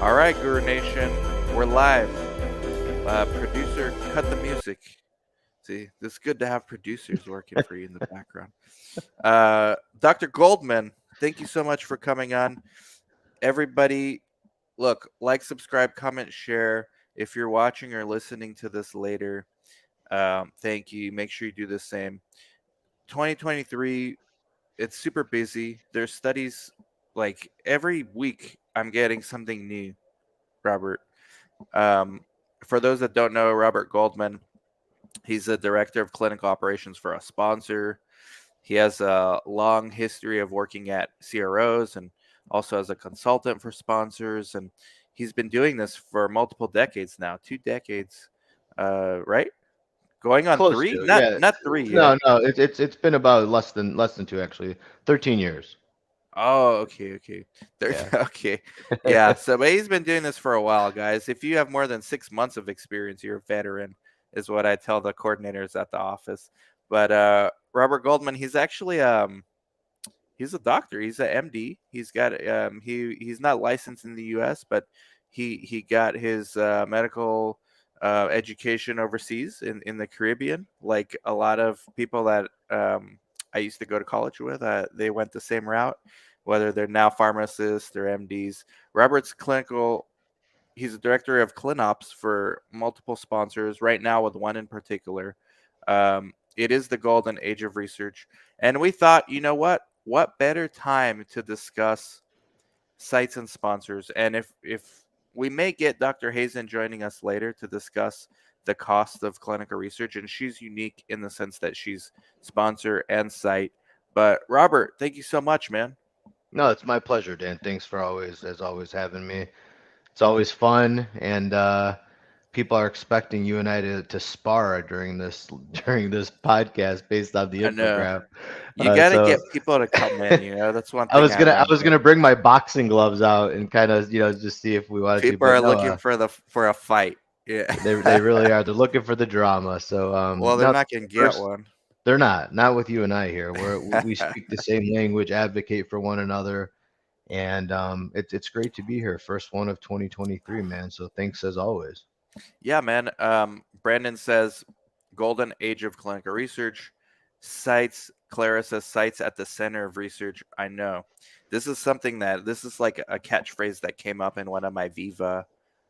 All right, Guru Nation, we're live. Producer, cut the music. See, it's good to have producers working for you in the background. Dr. Goldman, thank you so much for coming on. Everybody, look, like, subscribe, comment, share. If you're watching or listening to this later, thank you. Make sure you do the same. 2023, it's super busy. There's studies like every week. I'm getting something new, Robert. Um, for those that don't know, Robert Goldman, he's the director of clinical operations for a sponsor. He has a long history of working at CROs and also as a consultant for sponsors. And he's been doing this for multiple decades now, 2 decades, right? Going on Close three? to, Not yeah. not three yet. No, it's been about less than two actually. 13 years. Oh, okay. Yeah. Okay. Yeah. So, but he's been doing this for a while, guys. If you have more than 6 months of experience, you're a veteran, is what I tell the coordinators at the office. But Robert Goldman, he's a doctor. He's a MD. He's got he's not licensed in the U.S., but he got his medical education overseas in the Caribbean. Like a lot of people that I used to go to college with, they went the same route. Whether they're now pharmacists or MDs, Robert's clinical. He's a director of ClinOps for multiple sponsors right now, with one in particular. It is the golden age of research, and we thought, you know what better time to discuss sites and sponsors? And if we may get Dr. Hazen joining us later to discuss the cost of clinical research, and she's unique in the sense that she's sponsor and site. But Robert, thank you so much, man. No, it's my pleasure, Dan. Thanks for as always, having me. It's always fun, and people are expecting you and I to spar during this podcast based on the I know infograph. you got to So get people to come in. That's one I thing was I gonna I learned. was gonna bring my boxing gloves out and kind of just see if we wanted to, People but are no, looking for a fight. Yeah. they really are. They're looking for the drama. So Well, they're no, not gonna get first. one. They're not with you and I here. We speak the same language, advocate for one another, and it's great to be here. First one of 2023, man. So thanks as always. Yeah, man. Brandon says golden age of clinical research. Sites, Clara says sites at the center of research. I know. This is like a catchphrase that came up in one of my Viva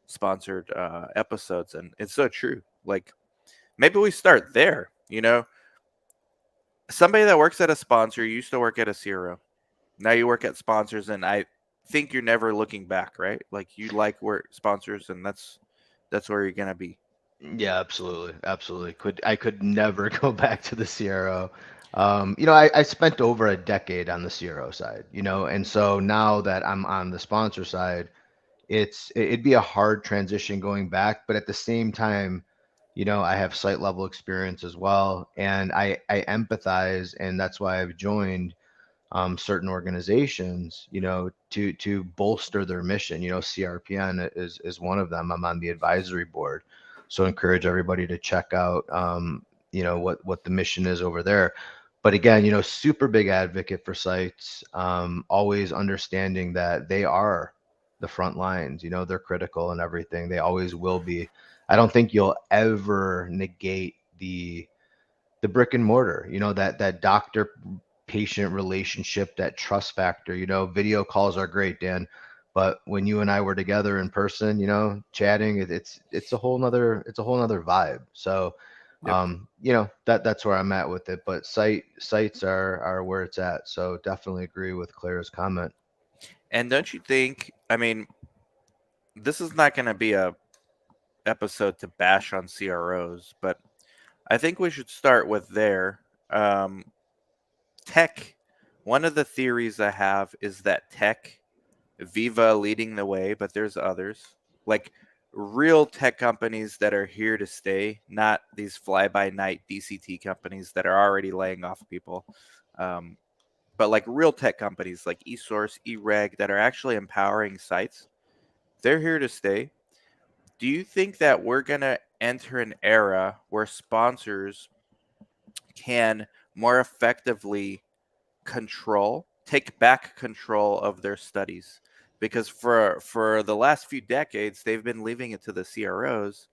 sponsored episodes, and it's so true. Like maybe we start there. Somebody that works at a sponsor used to work at a CRO. Now you work at sponsors, and I think you're never looking back, right? Like you like work sponsors, and that's where you're gonna be. Yeah, absolutely. I could never go back to the CRO. I spent over a decade on the CRO side, and so now that I'm on the sponsor side, it'd be a hard transition going back, but at the same time, I have site level experience as well, and I empathize, and that's why I've joined certain organizations, to bolster their mission. CRPN is one of them. I'm on the advisory board, so encourage everybody to check out, what the mission is over there. But again, super big advocate for sites, always understanding that they are the front lines. They're critical and everything. They always will be. I don't think you'll ever negate the brick and mortar, that doctor patient relationship, that trust factor. Video calls are great, Dan, but when you and I were together in person, chatting, it's a whole nother vibe. So Yep. that's where I'm at with it. But sites are where it's at. So definitely agree with Claire's comment. And don't you think? I mean, this is not going to be a episode to bash on CROs, but I think we should start with there. Um, Tech. One of the theories I have is that tech, Viva leading the way, but there's others like real tech companies that are here to stay, not these fly by night DCT companies that are already laying off people. Um, but like real tech companies like eSource, eReg that are actually empowering sites, they're here to stay. Do you think that we're going to enter an era where sponsors can more effectively take back control of their studies? because for the last few decades they've been leaving it to the CROs,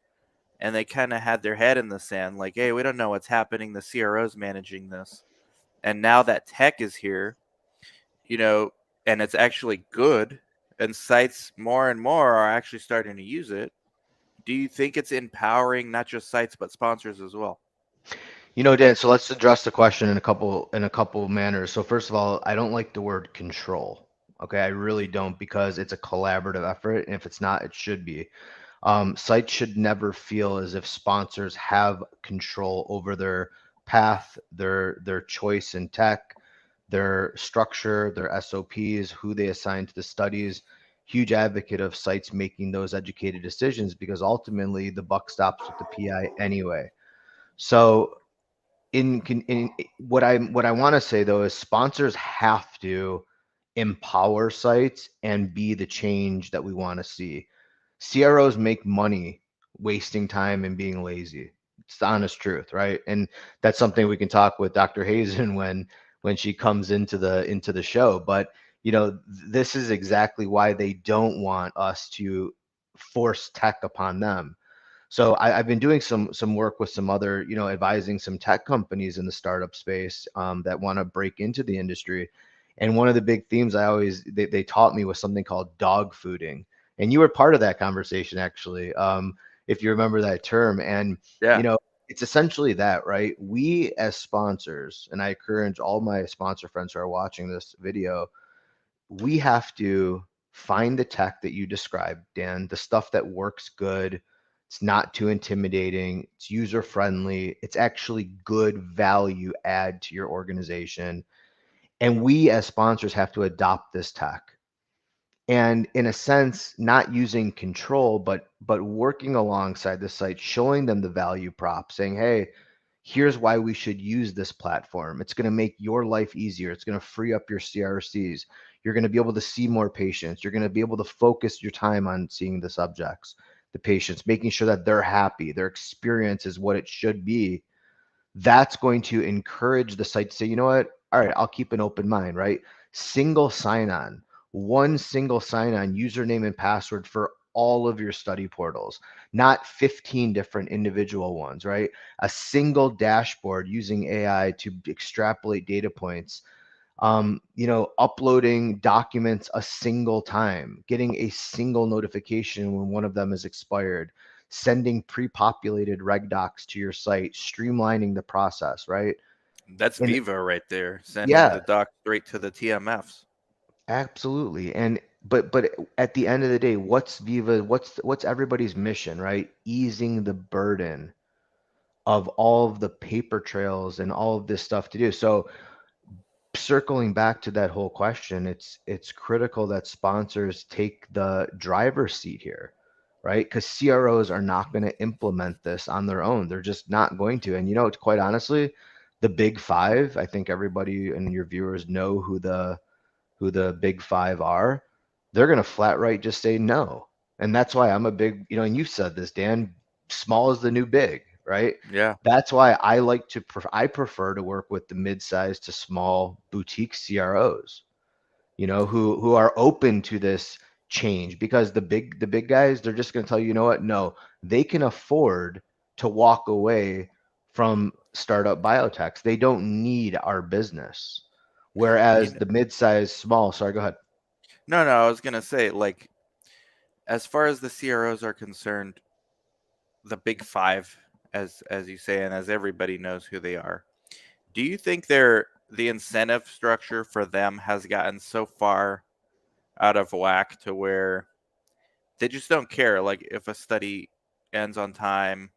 and they kind of had their head in the sand, like, hey, we don't know what's happening. The CRO's managing this, and now that tech is here, you know, and it's actually good, and sites more and more are actually starting to use it. Do you think it's empowering not just sites but sponsors as well? Dan, so let's address the question in a couple manners. So first of all, I don't like the word control. Okay, I really don't, because it's a collaborative effort, and if it's not, it should be. Sites should never feel as if sponsors have control over their path, their choice in tech, their structure, their SOPs, who they assign to the studies. Huge advocate of sites making those educated decisions, because ultimately the buck stops with the PI anyway. So in what I want to say though is sponsors have to empower sites and be the change that we want to see. CROs make money wasting time and being lazy. It's the honest truth, right? And that's something we can talk with Dr. Hazen when she comes into the show. But this is exactly why they don't want us to force tech upon them. So I've been doing some work with some other, advising some tech companies in the startup space, that want to break into the industry. And one of the big themes they taught me was something called dog fooding. And you were part of that conversation, actually, if you remember that term. And Yeah. it's essentially that, right? We as sponsors, and I encourage all my sponsor friends who are watching this video, we have to find the tech that you described, Dan, the stuff that works good. It's not too intimidating. It's user friendly. It's actually good value add to your organization. And we as sponsors have to adopt this tech. And in a sense, not using control, but working alongside the site, showing them the value prop, saying, hey, here's why we should use this platform. It's going to make your life easier. It's going to free up your CRCs. You're going to be able to see more patients. You're going to be able to focus your time on seeing the subjects, the patients, making sure that they're happy, their experience is what it should be. That's going to encourage the site to say, you know what? All right, I'll keep an open mind, right? Single sign on, one single sign on username and password for all of your study portals, not 15 different individual ones, right? A single dashboard using AI to extrapolate data points, uploading documents a single time, getting a single notification when one of them is expired, sending pre-populated reg docs to your site, streamlining the process, right? That's And Viva right there, sending yeah, the doc straight to the TMFs. absolutely. And but at the end of the day, what's Viva? What's everybody's mission, right? Easing the burden of all of the paper trails and all of this stuff to do. So circling back to that whole question, it's critical that sponsors take the driver's seat here, right? Because CROs are not going to implement this on their own. They're just not going to. And it's quite honestly, the big five, I think everybody and your viewers know who the big five are. They're going to flat right just say no. And that's why I'm a big, and you said this, Dan, small is the new big, right? Yeah. That's why I prefer to work with the mid-sized to small boutique CROs, who are open to this change, because the big guys, they're just going to tell you, you know what? No, they can afford to walk away from startup biotechs. They don't need our business. You Whereas know, the mid-sized small, sorry, go ahead. no, I was gonna say, like, as far as the CROs are concerned, the big five, as you say, and as everybody knows who they are. Do you think the incentive structure for them has gotten so far out of whack to where they just don't care, like, if a study ends on time,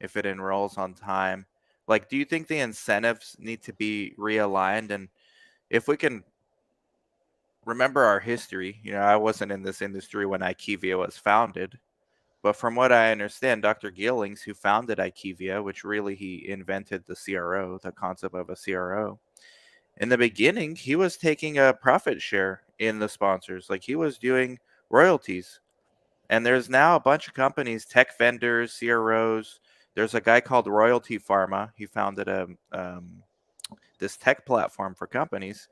if it enrolls on time? Like, do you think the incentives need to be realigned? And if we can remember our history, I wasn't in this industry when IQVIA was founded, but from what I understand, Dr. Gillings, who founded IQVIA, which really he invented the CRO, the concept of a CRO, in the beginning, he was taking a profit share in the sponsors. Like, he was doing royalties. And there's now a bunch of companies, tech vendors, CROs. There's a guy called Royalty Pharma. He founded this tech platform for companies.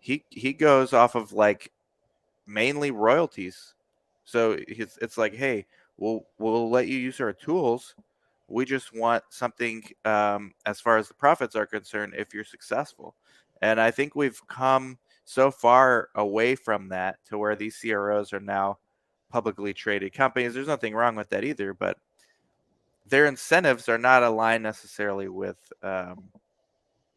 He goes off of, like, mainly royalties. So it's like, hey, we'll let you use our tools. We just want something, as far as the profits are concerned, if you're successful. And I think we've come so far away from that to where these CROs are now publicly traded companies. There's nothing wrong with that either, but their incentives are not aligned necessarily with,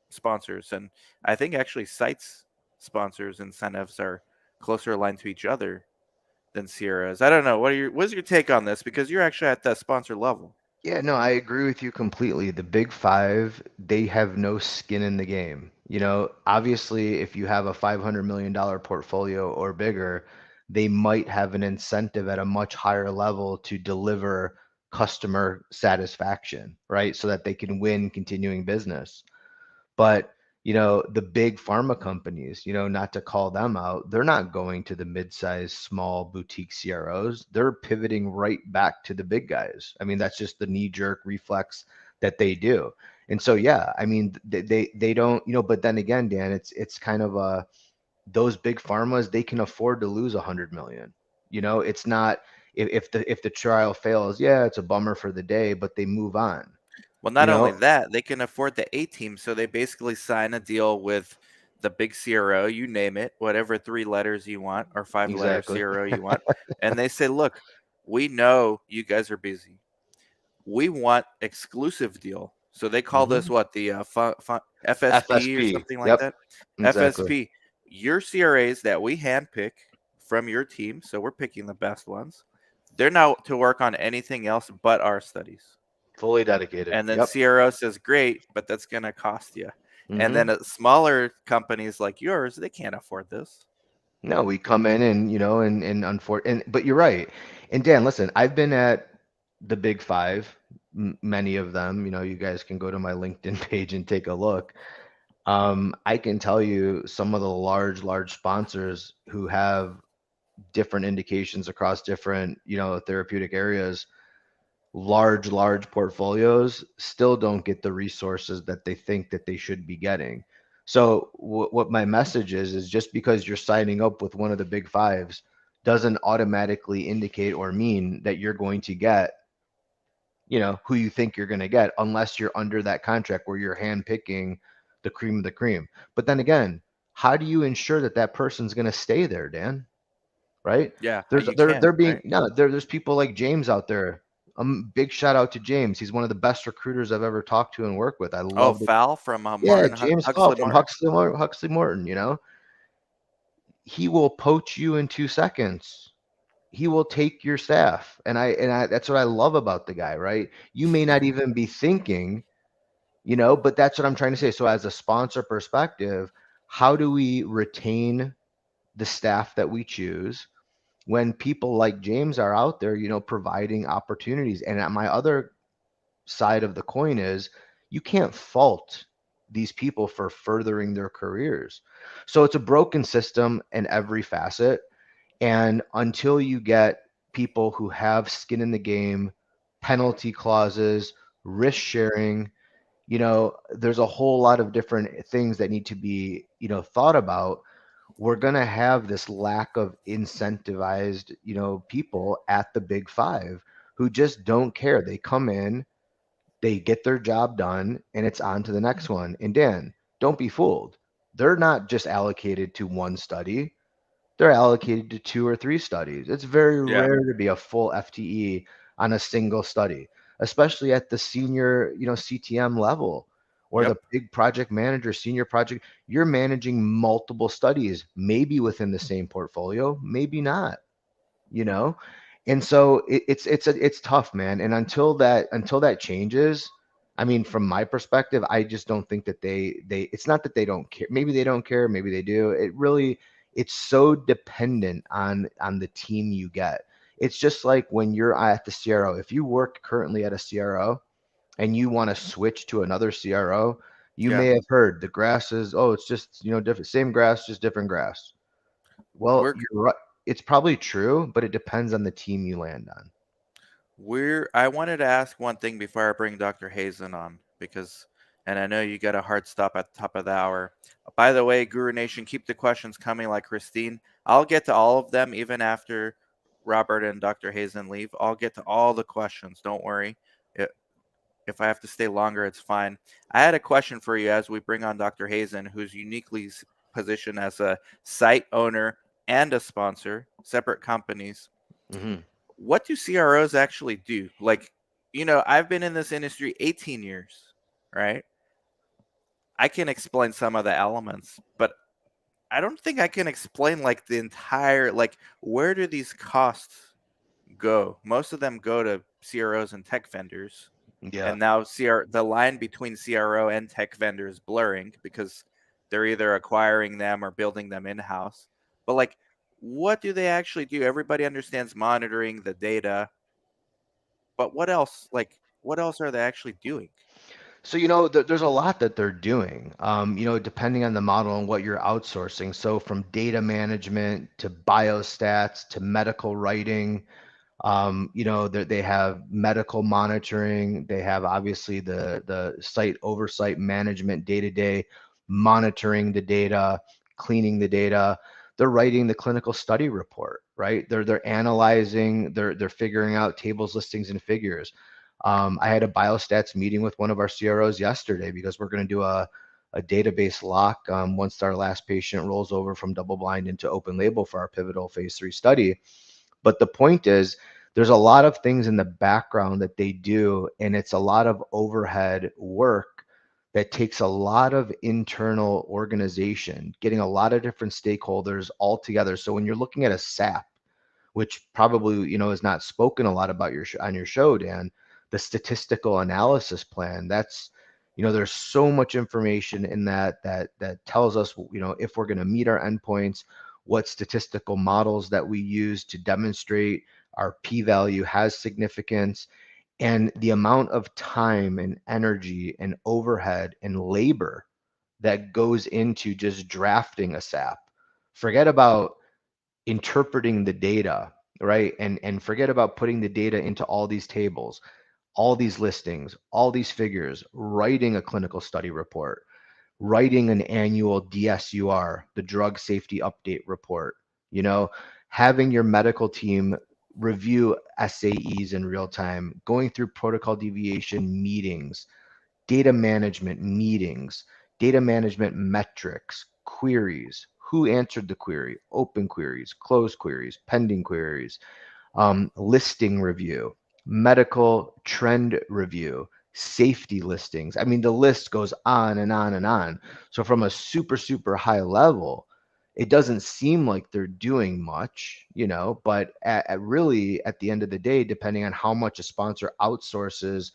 sponsors. And I think actually sites sponsors incentives are closer aligned to each other than Sierra's. I don't know. What's your take on this? Because you're actually at that sponsor level. Yeah, no, I agree with you completely. The big five, they have no skin in the game. Obviously, if you have a $500 million portfolio or bigger, they might have an incentive at a much higher level to deliver customer satisfaction, right? So that they can win continuing business. But, the big pharma companies, not to call them out, they're not going to the mid-sized, small boutique CROs. They're pivoting right back to the big guys. I mean, that's just the knee-jerk reflex that they do. And so, yeah, I mean, they don't, but then again, Dan, it's kind of those big pharmas, they can afford to lose 100 million. It's not if the trial fails, yeah, it's a bummer for the day, but they move on. Well, You not only know, that, they can afford the A team, so they basically sign a deal with the big CRO, you name it, whatever 3 letters you want or 5 letter exactly. CRO you want, and they say, "Look, we know you guys are busy. We want exclusive deal." So they call this hmm what, the FSP or FSP. something like Yep, that. exactly. FSP, your CRAs that we handpick from your team, so we're picking the best ones. They're not to work on anything else but our studies. Fully dedicated. And then Yep. CRO says, "Great, but that's going to cost you." And then hmm smaller companies like yours, they can't afford this. No, we come in and but you're right. And Dan, listen, I've been at the big five, many of them. You guys can go to my LinkedIn page and take a look. I can tell you some of the large sponsors who have different indications across different, therapeutic areas, large portfolios still don't get the resources that they think that they should be getting. So what my message is just because you're signing up with one of the big fives doesn't automatically indicate or mean that you're going to get, who you think you're going to get, unless you're under that contract where you're handpicking the cream of the cream. But then again, how do you ensure that that person's going to stay there, Dan? Right? Yeah, There's you there can't, there being right? no there's people like James out there. Big shout out to James. He's one of the best recruiters I've ever talked to and worked with. I Oh, love the Foul from yeah, Martin James Hall Huxley from Martin. Huxley Morton. He will poach you in 2 seconds. He will take your staff, and I that's what I love about the guy. Right? You may not even be thinking, but that's what I'm trying to say. So as a sponsor perspective, how do we retain the staff that we choose when people like James are out there, providing opportunities? And at my other side of the coin is you can't fault these people for furthering their careers. So it's a broken system in every facet. And until you get people who have skin in the game, penalty clauses, risk sharing, there's a whole lot of different things that need to be, thought about. We're going to have this lack of incentivized, people at the big five who just don't care. They come in, they get their job done, and it's on to the next one. And Dan, don't be fooled. They're not just allocated to one study, they're allocated to 2 or 3 studies. It's very Yeah. rare to be a full FTE on a single study, especially at the senior, CTM level or the Yep. big project manager, senior project. You're managing multiple studies, maybe within the same portfolio, maybe not, you know? And so it's tough, man. And until that changes, I mean, from my perspective, I just don't think that they it's not that they don't care. Maybe they don't care, maybe they do. It's so dependent on the team you get. It's just like when you're at the CRO. If you work currently at a CRO and you want to switch to another CRO, you Yeah. may have heard the grass is, oh, it's just, different, same grass, just different grass. Well, We're you're right. It's probably true, but it depends on the team you land on. I wanted to ask one thing before I bring Dr. Hazen on, because And I know you got a hard stop at the top of the hour. By the way, Guru Nation, keep the questions coming like Christine. I'll get to all of them even after Robert and Dr. Hazen leave. I'll get to all the questions. Don't worry. If I have to stay longer, it's fine. I had a question for you as we bring on Dr. Hazen, who's uniquely positioned as a site owner and a sponsor, separate companies. Hmm. What do CROs actually do? Like, I've been in this industry 18 years, right? I can explain some of the elements, but I don't think I can explain like the entire, like, where do these costs go? Most of them go to CROs and tech vendors. Yeah. And now the line between CRO and tech vendor is blurring because they're either acquiring them or building them in house. But like, what do they actually do? Everybody understands monitoring the data, but what else? Like, what else are they actually doing? So, there's a lot that they're doing, depending on the model and what you're outsourcing. So, from data management to biostats to medical writing, they have medical monitoring. They have obviously the site oversight management, day-to-day monitoring the data, cleaning the data. They're writing the clinical study report, right? They're analyzing, they're figuring out tables, listings, and figures. I had a biostats meeting with one of our CROs yesterday because we're going to do a database lock once our last patient rolls over from double blind into open label for our pivotal phase 3 study. But the point is, there's a lot of things in the background that they do, and it's a lot of overhead work that takes a lot of internal organization, getting a lot of different stakeholders all together. So when you're looking at a SAP, which probably is not spoken a lot about on your show, Dan, the statistical analysis plan. That's there's so much information in that tells us if we're going to meet our endpoints, what statistical models that we use to demonstrate our p-value has significance, and the amount of time and energy and overhead and labor that goes into just drafting a SAP. Forget about interpreting the data, right? And forget about putting the data into all these tables, all these listings, all these figures, writing a clinical study report, writing an annual DSUR, the drug safety update report, you know, having your medical team review SAEs in real time, going through protocol deviation meetings, data management meetings, data management metrics, queries, who answered the query, open queries, closed queries, pending queries, listing review, medical trend review, safety listings. I mean, the list goes on and on and on. So, from a super, super high level, it doesn't seem like they're doing much, but really at the end of the day, depending on how much a sponsor outsources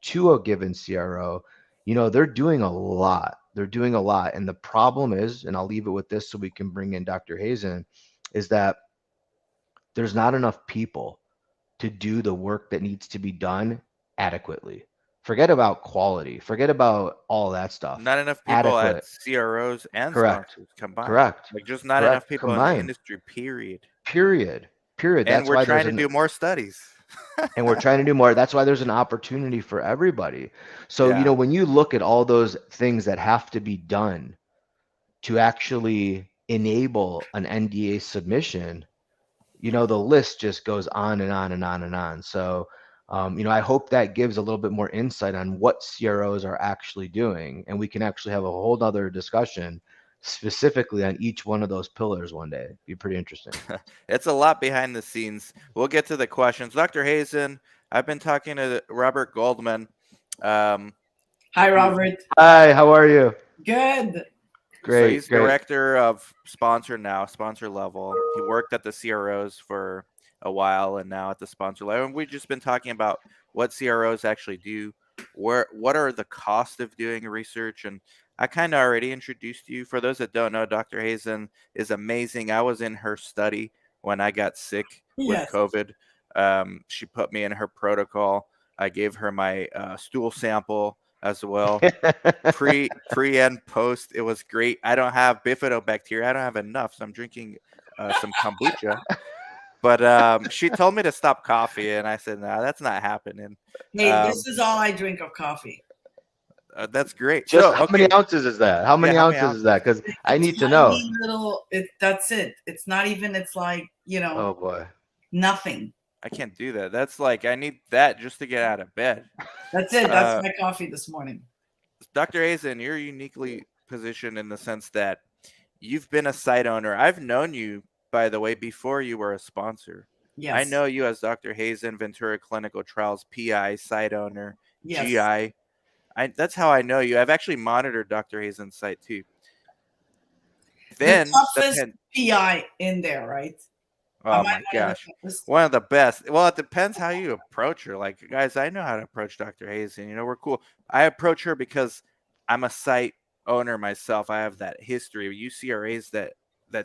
to a given CRO, they're doing a lot. They're doing a lot. And the problem is, and I'll leave it with this so we can bring in Dr. Hazen, is that there's not enough people to do the work that needs to be done adequately. Forget about quality, forget about all that stuff. Not enough people at Adequate. CROs and Correct. sponsors combined. Correct. Like, just not enough Correct. people in the Combined. industry, period. Period. Period. And That's we're why trying there's to an do more studies. and we're trying to do more. That's why there's an opportunity for everybody. So, Yeah. when you look at all those things that have to be done to actually enable an NDA submission, the list just goes on and on and on and on. So, I hope that gives a little bit more insight on what CROs are actually doing, and we can actually have a whole other discussion specifically on each one of those pillars one day. Be pretty interesting. It's a lot behind the scenes. We'll get to the questions. Dr. Hazen, I've been talking to Robert Goldman, um, Hi, who Robert. Hi, how are you? Good. so Great, he's great. director of sponsor now, sponsor level. He worked at the CROs for a while and now at the sponsor level. And we've just been talking about what CROs actually do, what are the costs of doing research. And I kind of already introduced you. For those that don't know, Dr. Hazen is amazing. I was in her study when I got sick with Yes. COVID. She put me in her protocol. I gave her my stool sample as well, pre and post. It was great. I don't have bifidobacteria. I don't have enough, so I'm drinking some kombucha. But she told me to stop coffee, and I said, "No, that's not happening." Hey, Um, this is all I drink of coffee. That's great. Just So, how okay, many ounces is that? How yeah, many how many ounces is ounces? that? Because It's I a need to know. tiny little. That's it. It's not even. It's like Oh boy. nothing. I can't do that. That's like I need that just to get out of bed. That's it. That's Uh, my coffee this morning. Dr. Hazen, you're uniquely positioned in the sense that you've been a site owner. I've known you, by the way, before you were a sponsor. I Yes. know you as Dr. Hazen, Ventura Clinical Trials PI, site owner, Yes. GI. That's how I know you. I've actually monitored Dr. Hazen's site too. The Then the toughest PI in there, right? Am Oh I my one of the gosh. toughest? One of the best. Well, it depends how you approach her. Like, guys, I know how to approach Dr. Hazen. You know, we're cool. I approach her because I'm a site owner myself. I have that history. You CRAs that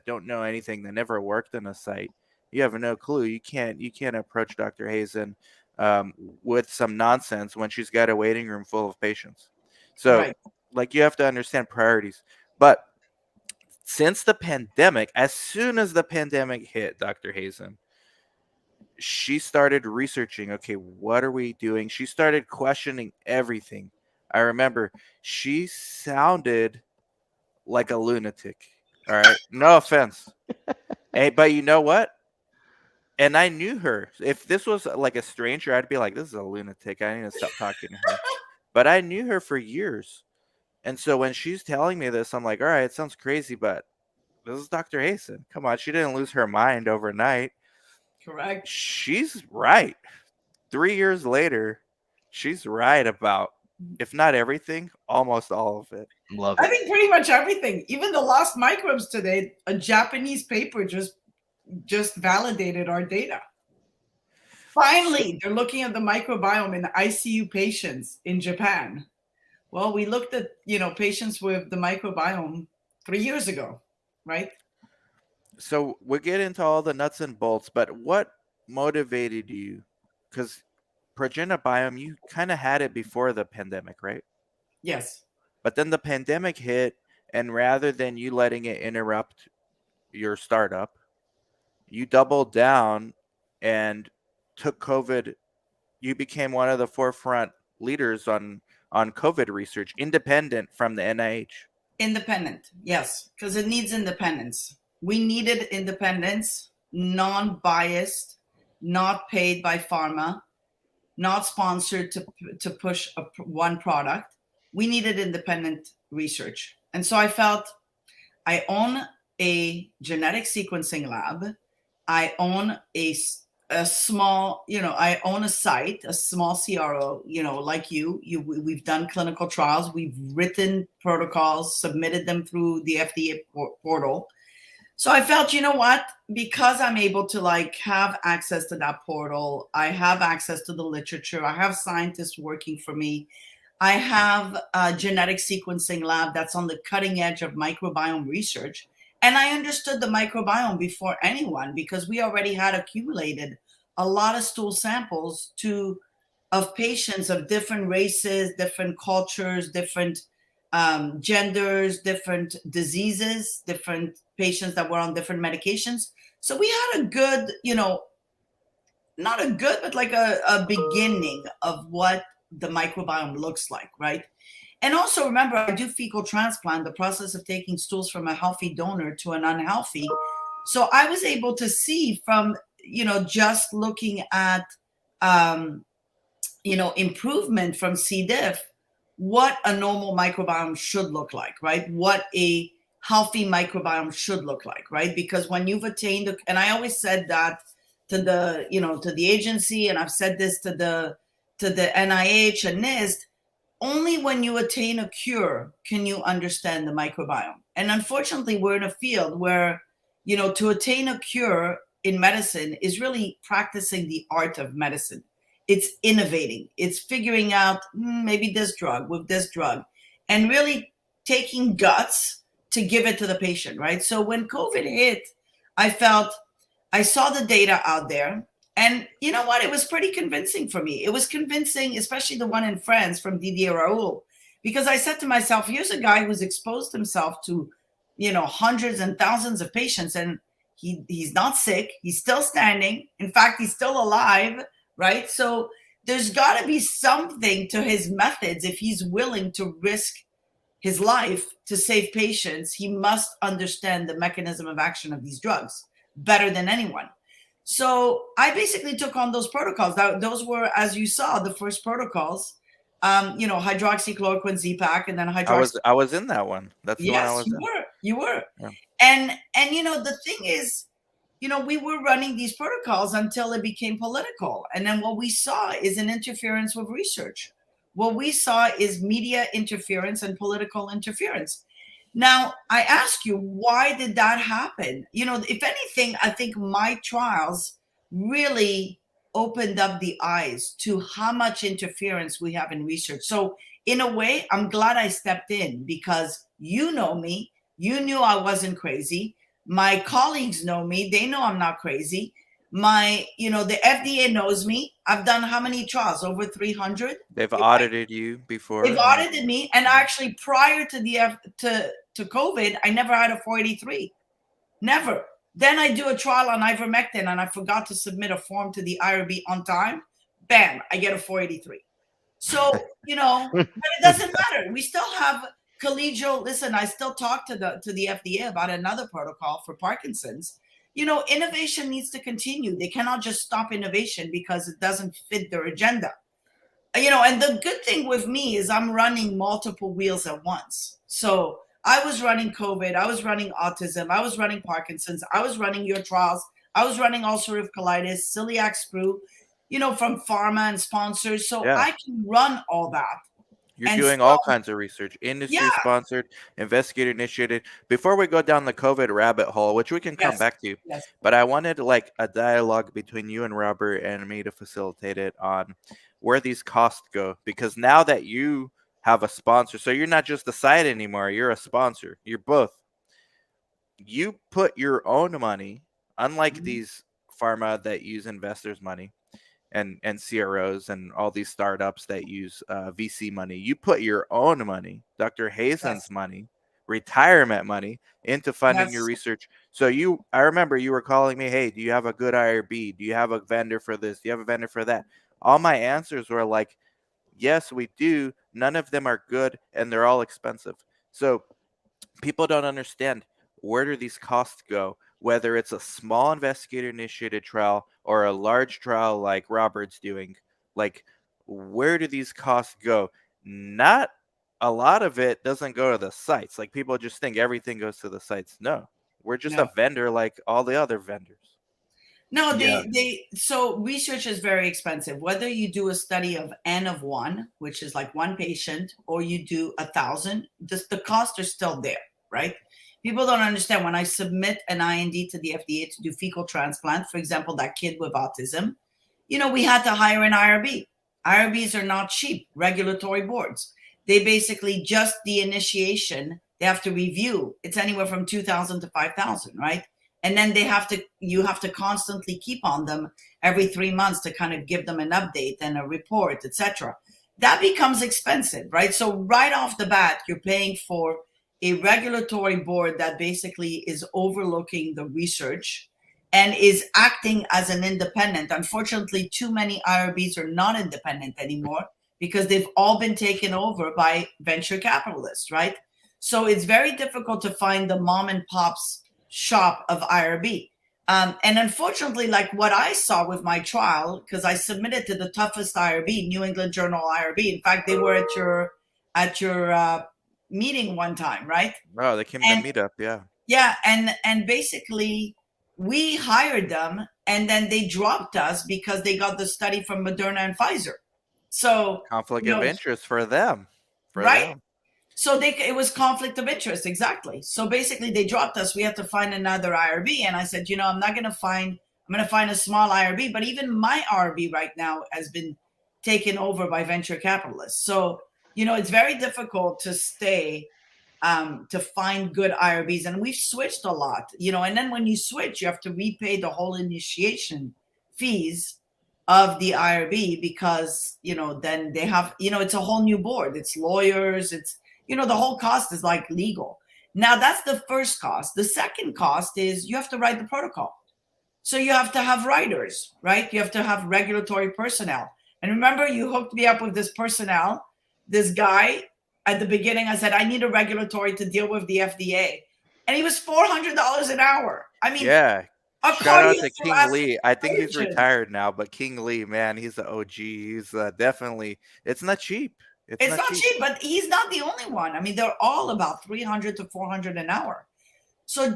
don't know anything, that never worked in a site, you have no clue. You can't approach Dr. Hazen um, with some nonsense when she's got a waiting room full of patients. So, Right. like, you have to understand priorities. But since the pandemic, as soon as the pandemic hit, Dr. Hazen, she started researching, okay, what are we doing? She started questioning everything. I remember she sounded like a lunatic. All right. No offense. But you know what? And I knew her. If this was like a stranger, I'd be like, this is a lunatic. I need to stop talking to her. But I knew her for years. And so when she's telling me this, I'm like, all right, it sounds crazy, but this is Dr. Hazen. Come on. She didn't lose her mind overnight. Correct. She's right. 3 years later, she's right about, if not everything, almost all of it. Love I it. think pretty much everything. Even the lost microbes today, a Japanese paper just validated our data. So, Finally, they're looking at the microbiome in ICU patients in Japan. Well, we looked at, patients with the microbiome 3 years ago, right? so we'll get into all the nuts and bolts, but what motivated you? Because Progenobiome, you kind of had it before the pandemic, right? Yes. But then the pandemic hit, and rather than you letting it interrupt your startup, you doubled down and took COVID. You became one of the forefront leaders on COVID research, independent from the NIH. Independent, yes, because it needs independence. We needed independence, non-biased, not paid by pharma, not sponsored to push one product. We needed independent research, and so I felt I own a genetic sequencing lab. I own a small, I own a site, a small CRO, like we've done clinical trials, we've written protocols, submitted them through the FDA portal. So I felt, you know what, because I'm able to like have access to that portal, I have access to the literature, I have scientists working for me. I have a genetic sequencing lab that's on the cutting edge of microbiome research. And I understood the microbiome before anyone because we already had accumulated a lot of stool samples of patients of different races, different cultures, different genders, different diseases, different patients that were on different medications. So we had a good, not a good, but like a beginning of what the microbiome looks like, right? And also remember, I do fecal transplant, the process of taking stools from a healthy donor to an unhealthy. So I was able to see from, just looking at, um, improvement from C. diff, what a normal microbiome should look like, right? What a healthy microbiome should look like, right? Because when you've attained, and I always said that to the, to the agency, and I've said this to the NIH and NIST, only when you attain a cure can you understand the microbiome. And unfortunately, we're in a field where, to attain a cure in medicine is really practicing the art of medicine. It's innovating, it's figuring out maybe this drug with this drug, and really taking guts to give it to the patient, right? So when COVID hit, I felt I saw the data out there. And you know what? It was pretty convincing for me. It was convincing, especially the one in France from Didier Raoult, because I said to myself, here's a guy who's exposed himself to, hundreds and thousands of patients, and he's not sick. He's still standing. In fact, he's still alive, right? So there's got to be something to his methods. If he's willing to risk his life to save patients, he must understand the mechanism of action of these drugs better than anyone. So I basically took on those protocols. Those were, as you saw, the first protocols. Hydroxychloroquine Z-Pack, and then I was in that one. That's the one I Yes, was in. you were. Yeah. And the thing is, we were running these protocols until it became political. And then what we saw is an interference with research. What we saw is media interference and political interference. Now, I ask you, why did that happen? If anything, I think my trials really opened up the eyes to how much interference we have in research. So, in a way, I'm glad I stepped in, because you know me, you knew I wasn't crazy. My colleagues know me, they know I'm not crazy. The FDA knows me. I've done how many trials? Over 300. They've audited you before. They've audited me, and actually prior to to COVID, I never had a 483. Never. Then I do a trial on ivermectin, and I forgot to submit a form to the IRB on time. Bam, I get a 483. So, but it doesn't matter. We still have collegial. Listen, I still talk to the FDA about another protocol for Parkinson's. Innovation needs to continue. They cannot just stop innovation because it doesn't fit their agenda. And the good thing with me is I'm running multiple wheels at once. So I was running COVID, I was running autism, I was running Parkinson's, I was running your trials, I was running ulcerative colitis, celiac sprue, from pharma and sponsors. So Yeah. I can run all that. You're doing all kinds of research, industry sponsored, investigator initiated. Before we go down the COVID rabbit hole, which we can come back to, but I wanted like a dialogue between you and Robert and me to facilitate it on where these costs go. Because now that you have a sponsor, so you're not just a site anymore, you're a sponsor. You're both. You put your own money, unlike these pharma that use investors' money. And CROs and all these startups that use VC money. You put your own money, Dr. Hazen's money, retirement money into funding your research. So I remember you were calling me, hey, do you have a good IRB? Do you have a vendor for this? Do you have a vendor for that? All my answers were like, yes, we do. None of them are good and they're all expensive. So people don't understand, where do these costs go? Whether it's a small investigator-initiated trial or a large trial like Robert's doing, like, where do these costs go? Not a lot of it doesn't go to the sites. Like, people just think everything goes to the sites. No, we're just a vendor like all the other vendors. No, so research is very expensive. Whether you do a study of N of 1, which is like one patient, or you do 1,000, the costs are still there, right? People don't understand, when I submit an IND to the FDA to do fecal transplant, for example, that kid with autism, we had to hire an IRB. IRBs are not cheap, regulatory boards. They basically just the initiation, they have to review. It's anywhere from 2,000 to 5,000, right? And then you have to constantly keep on them every 3 months to kind of give them an update and a report, etc. That becomes expensive, right? So right off the bat, you're paying for a regulatory board that basically is overlooking the research and is acting as an independent. Unfortunately, too many IRBs are not independent anymore because they've all been taken over by venture capitalists, right? So it's very difficult to find the mom and pop's shop of IRB. And unfortunately, like what I saw with my trial, because I submitted to the toughest IRB, New England Journal IRB. In fact, they were at your meeting one time, right? Oh, they came to meet up, yeah. And basically we hired them, and then they dropped us because they got the study from Moderna and Pfizer. So conflict of interest for them, right? So it was conflict of interest, exactly. So basically they dropped us. We had to find another IRB, and I said, I'm going to find a small IRB. But even my IRB right now has been taken over by venture capitalists. So it's very difficult to stay, to find good IRBs. And we've switched a lot, and then when you switch, you have to repay the whole initiation fees of the IRB because, then they have, it's a whole new board. It's lawyers. It's, the whole cost is like legal. Now that's the first cost. The second cost is you have to write the protocol. So you have to have writers, right? You have to have regulatory personnel. And remember, you hooked me up with this personnel, this guy. At the beginning, I said, I need a regulatory to deal with the FDA. And he was $400 an hour. I mean, Yeah. a Shout out to King cardiothoracic Lee. I think he's surgeon. retired now, but King Lee, man, he's the OG. He's definitely. It's not cheap. It's It's not not cheap. cheap, but he's not the only one. I mean, they're all about 300 to 400 an hour. So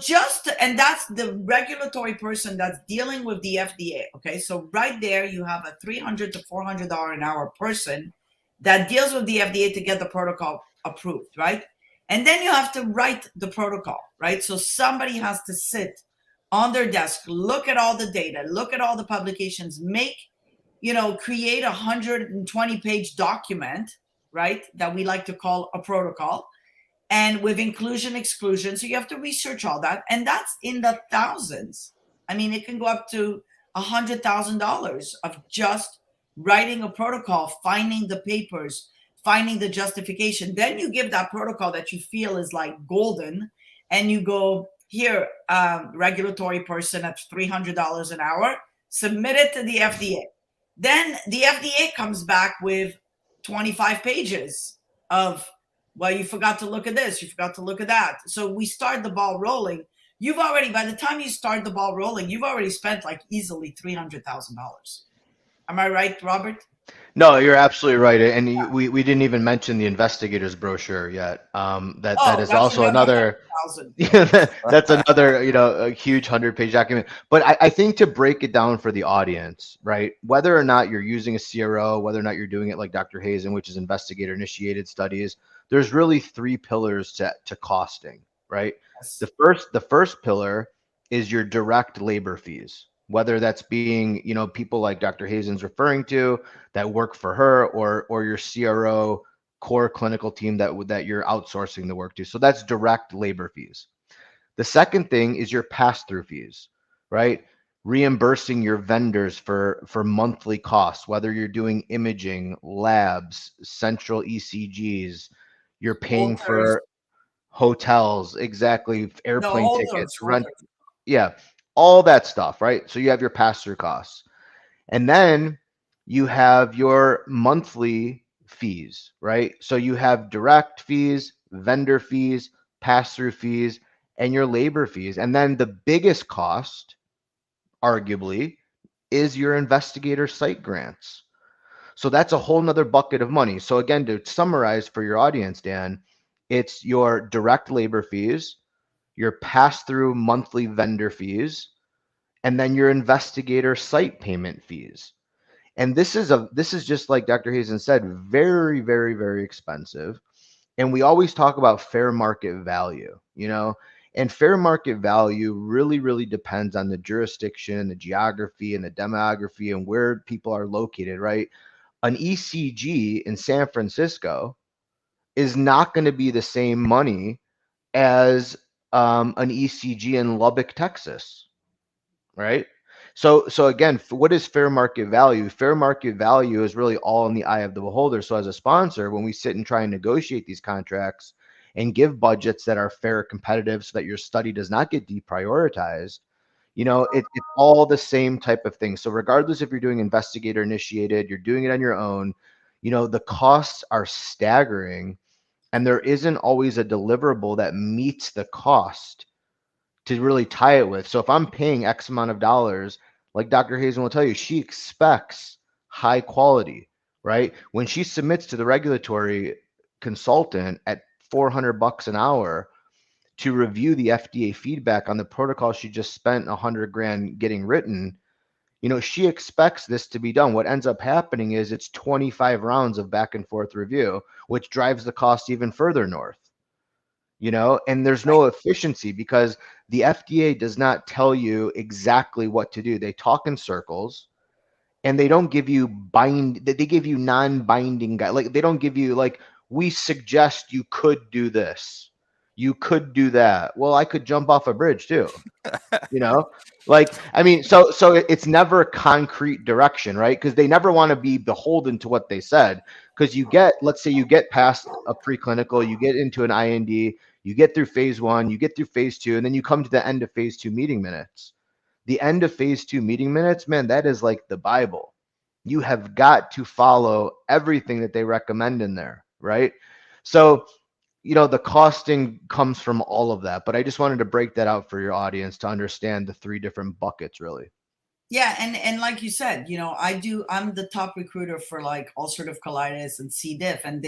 and that's the regulatory person that's dealing with the FDA. Okay, so right there you have a $300 to $400 an hour person that deals with the FDA to get the protocol approved, right? And then you have to write the protocol, right? So somebody has to sit on their desk, look at all the data, look at all the publications, create a 120-page document, right? That we like to call a protocol, and with inclusion, exclusion. So you have to research all that. And that's in the thousands. I mean, it can go up to $100,000 of just writing a protocol, finding the papers, finding the justification. Then you give that protocol that you feel is like golden, and you go, here, regulatory person at $300 an hour, submit it to the FDA. Then the FDA comes back with 25 pages of, well, you forgot to look at this, you forgot to look at that. So we start the ball rolling. By the time you start the ball rolling, you've already spent like easily $300,000. Am I right, Robert? No, you're absolutely right. And we didn't even mention the investigator's brochure yet. That is That's also another another, 100,000. that's another, a huge 100-page document. But I think to break it down for the audience, right? Whether or not you're using a CRO, whether or not you're doing it like Dr. Hazen, which is investigator initiated studies, there's really three pillars to costing, right? Yes. The first pillar is your direct labor fees, whether that's being, people like Dr. Hazen's referring to that work for her, or your CRO core clinical team that you're outsourcing the work to. So that's direct labor fees. The second thing is your pass-through fees, right? Reimbursing your vendors for monthly costs, whether you're doing imaging, labs, central ECGs, you're paying Holters. for hotels, exactly, No, airplane holders, tickets, rent, holders. yeah, all that stuff, right? So you have your pass-through costs. And then you have your monthly fees, right? So you have direct fees, vendor fees, pass-through fees, and your labor fees. And then the biggest cost, arguably, is your investigator site grants. So that's a whole nother bucket of money. So again, to summarize for your audience, Dan, it's your direct labor fees, your pass-through monthly vendor fees, and then your investigator site payment fees. And this is just like Dr. Hazen said, very, very, very expensive. And we always talk about fair market value, and fair market value really, really depends on the jurisdiction, the geography, and the demography, and where people are located, right? An ECG in San Francisco is not going to be the same money as an ECG in Lubbock, Texas, right? So again, what is fair market value? Fair market value is really all in the eye of the beholder. So as a sponsor, when we sit and try and negotiate these contracts and give budgets that are fair, competitive, so that your study does not get deprioritized, it's all the same type of thing. So regardless if you're doing investigator initiated, you're doing it on your own, the costs are staggering, and there isn't always a deliverable that meets the cost to really tie it with. So if I'm paying X amount of dollars, like Dr. Hazen will tell you, she expects high quality, right? When she submits to the regulatory consultant at $400 an hour to review the FDA feedback on the protocol she just spent $100,000 getting written, she expects this to be done. What ends up happening is it's 25 rounds of back and forth review, which drives the cost even further north. And there's no efficiency because the FDA does not tell you exactly what to do. They talk in circles, and they don't give you they give you non-binding guide. Like, they don't give you, like, we suggest you could do this, you could do that. Well, I could jump off a bridge too. Like, I mean, so it's never concrete direction, right? Because they never want to be beholden to what they said. Because let's say you get past a preclinical, you get into an IND, you get through phase 1, you get through phase 2, and then you come to the end of phase 2 meeting minutes. The end of phase 2 meeting minutes, man, that is like the Bible. you have got to follow everything that they recommend in there, right? So, the costing comes from all of that, but I just wanted to break that out for your audience to understand the three different buckets, really. Yeah, and like you said, I'm the top recruiter for like ulcerative colitis and C. diff, and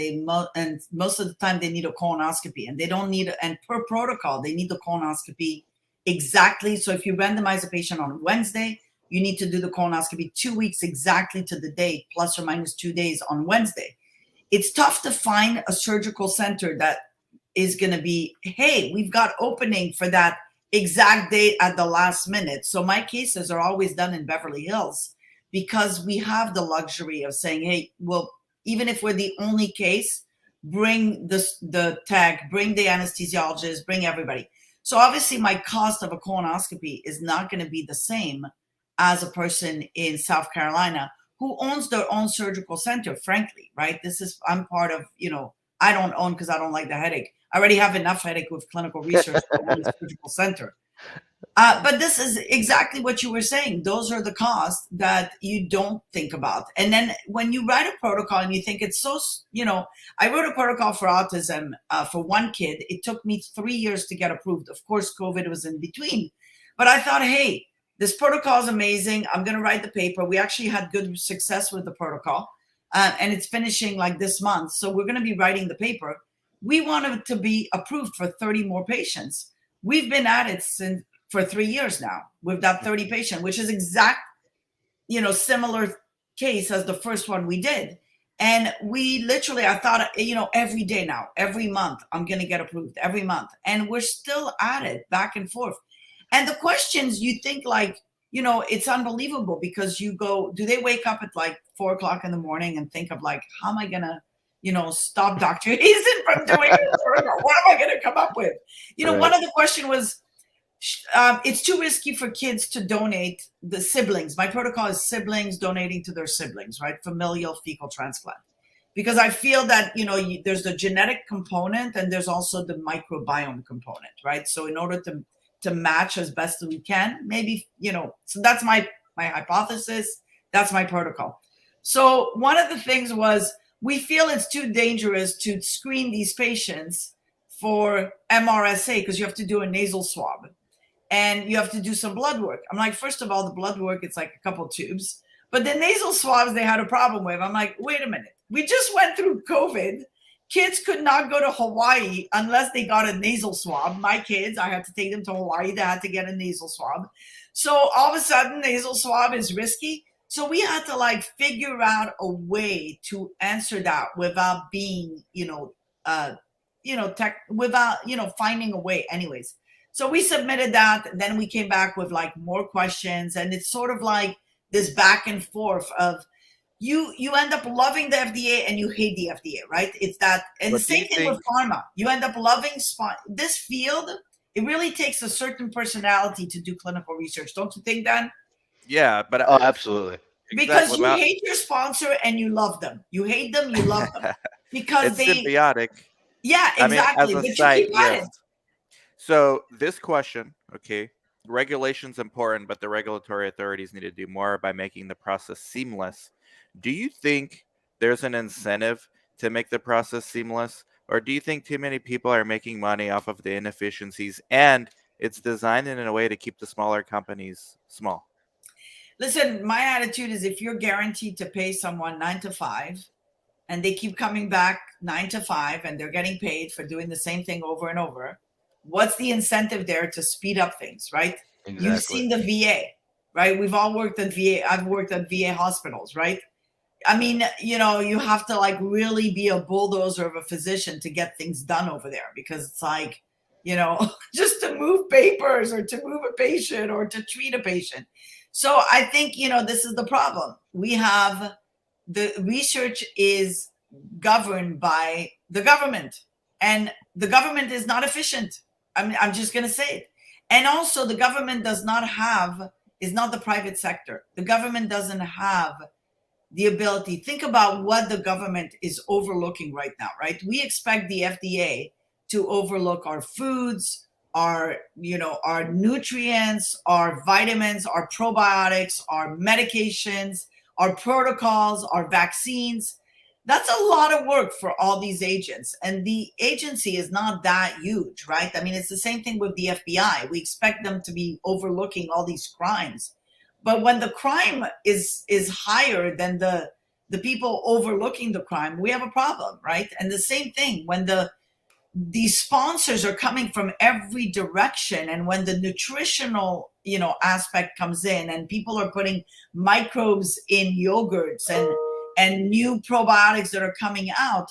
and most of the time they need a colonoscopy, and they don't need and per protocol they need the colonoscopy exactly. So if you randomize a patient on Wednesday, you need to do the colonoscopy 2 weeks exactly to the date, plus or minus 2 days on Wednesday. It's tough to find a surgical center that is going to be, hey, we've got opening for that exact date at the last minute. So my cases are always done in Beverly Hills because we have the luxury of saying, hey, well, even if we're the only case, bring the tech, bring the anesthesiologist, bring everybody. So obviously my cost of a colonoscopy is not going to be the same as a person in South Carolina who owns their own surgical center, frankly, right? I'm part of, I don't own because I don't like the headache. I already have enough headache with clinical research to own a surgical center. But this is exactly what you were saying. Those are the costs that you don't think about. And then when you write a protocol and you think it's so, I wrote a protocol for autism for one kid. It took me 3 years to get approved. Of course, COVID was in between. But I thought, hey, this protocol is amazing. I'm going to write the paper. We actually had good success with the protocol. And it's finishing like this month. So we're going to be writing the paper. We wanted to be approved for 30 more patients. We've been at it for 3 years now with that 30 patient, which is exact, similar case as the first one we did. And we literally, I thought, every day now, every month, I'm going to get approved every month. And we're still at it back and forth. And the questions you think like, it's unbelievable because you go, do they wake up at like 4 o'clock in the morning and think of like, how am I going to, stop Dr. Hazen from doing it? What am I going to come up with? Right. One of the question was, it's too risky for kids to donate the siblings. My protocol is siblings donating to their siblings, right? Familial fecal transplant. Because I feel that, there's the genetic component and there's also the microbiome component, right? So in order to match as best as we can, maybe, so that's my hypothesis. That's my protocol. So one of the things was we feel it's too dangerous to screen these patients for MRSA because you have to do a nasal swab and you have to do some blood work. I'm like, first of all, the blood work, it's like a couple tubes, but the nasal swabs they had a problem with. I'm like, wait a minute. We just went through COVID. Kids could not go to Hawaii unless they got a nasal swab. My kids, I had to take them to Hawaii. They had to get a nasal swab. So all of a sudden, nasal swab is risky. So we had to like figure out a way to answer that without being, without, finding a way anyways. So we submitted that. Then we came back with like more questions. And it's sort of like this back and forth of, you end up loving the FDA and you hate the FDA, right? It's that, and the same thing with pharma. You end up loving this field. It really takes a certain personality to do clinical research, don't you think, Dan? Yeah, but Oh, absolutely. Because you hate your sponsor and you love them. You hate them, you love them because it's symbiotic. Yeah, exactly. But you keep at it. So this question, okay, regulation's important, but the regulatory authorities need to do more by making the process seamless. Do you think there's an incentive to make the process seamless, or do you think too many people are making money off of the inefficiencies and it's designed in a way to keep the smaller companies small? Listen, my attitude is if you're guaranteed to pay someone 9 to 5 and they keep coming back 9 to 5 and they're getting paid for doing the same thing over and over, what's the incentive there to speed up things, right? Exactly. You've seen the VA, right? We've all worked at VA. I've worked at VA hospitals, right? I mean, you have to like really be a bulldozer of a physician to get things done over there because it's like, just to move papers or to move a patient or to treat a patient. So I think, this is the problem. We have the research is governed by the government and the government is not efficient. I'm just going to say it. And also the government is not the private sector. The government doesn't have the ability. Think about what the government is overlooking right now, right? We expect the FDA to overlook our foods, our nutrients, our vitamins, our probiotics, our medications. our protocols, our vaccines. That's a lot of work for all these agents. And the agency is not that huge, right? I mean, it's the same thing with the FBI. We expect them to be overlooking all these crimes. But when the crime is higher than the people overlooking the crime, we have a problem, right? And the same thing when these sponsors are coming from every direction, and when the nutritional aspect comes in, and people are putting microbes in yogurts and new probiotics that are coming out,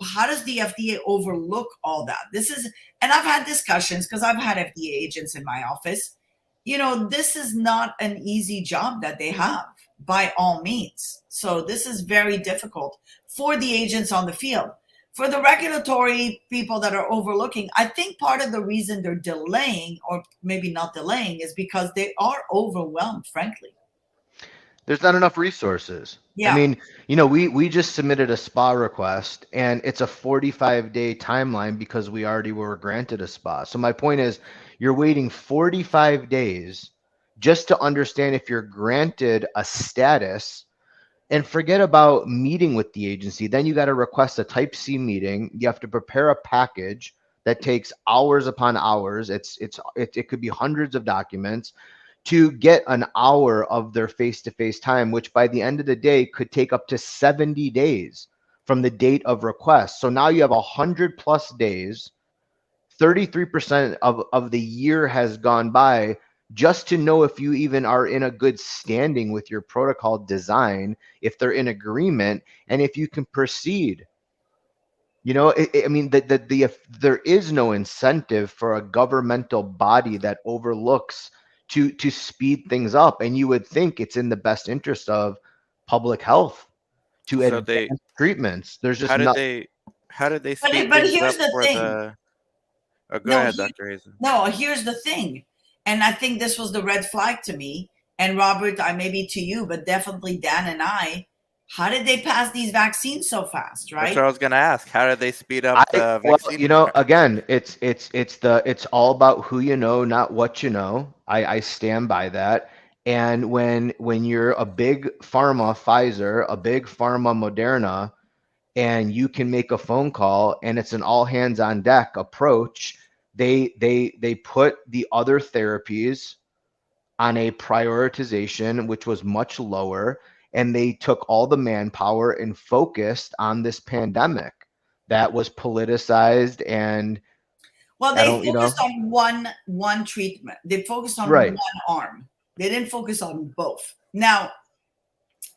how does the FDA overlook all that? And I've had discussions because I've had FDA agents in my office. This is not an easy job that they have, by all means. So this is very difficult for the agents on the field. For the regulatory people that are overlooking, I think part of the reason they're delaying, or maybe not delaying, is because they are overwhelmed, frankly. There's not enough resources. Yeah. I mean, we just submitted a SPA request, and it's a 45-day timeline because we already were granted a SPA. So my point is, you're waiting 45 days just to understand if you're granted a status. And forget about meeting with the agency. Then you got to request a Type C meeting. You have to prepare a package that takes hours upon hours. It could be hundreds of documents to get an hour of their face-to-face time, which by the end of the day could take up to 70 days from the date of request. So now you have 100+ days. 33% of the year has gone by just to know if you even are in a good standing with your protocol design, if they're in agreement, and if you can proceed. I mean, there is no incentive for a governmental body that overlooks to speed things up, and you would think it's in the best interest of public health to advance treatments. There's just how did they speed but things here's up the for thing. the? Oh, go ahead, Dr. Hazen. No, here's the thing. And I think this was the red flag to me. And Robert, I maybe to you, but definitely Dan and I. How did they pass these vaccines so fast, right? That's what I was going to ask. How did they speed up the vaccine? Again, it's all about who you know, not what you know. I stand by that. And when you're a big pharma, Pfizer, a big pharma, Moderna, and you can make a phone call and it's an all hands on deck approach, they put the other therapies on a prioritization which was much lower, and they took all the manpower and focused on this pandemic that was politicized. And they focused on one treatment. They focused on one arm. They didn't focus on both. Now,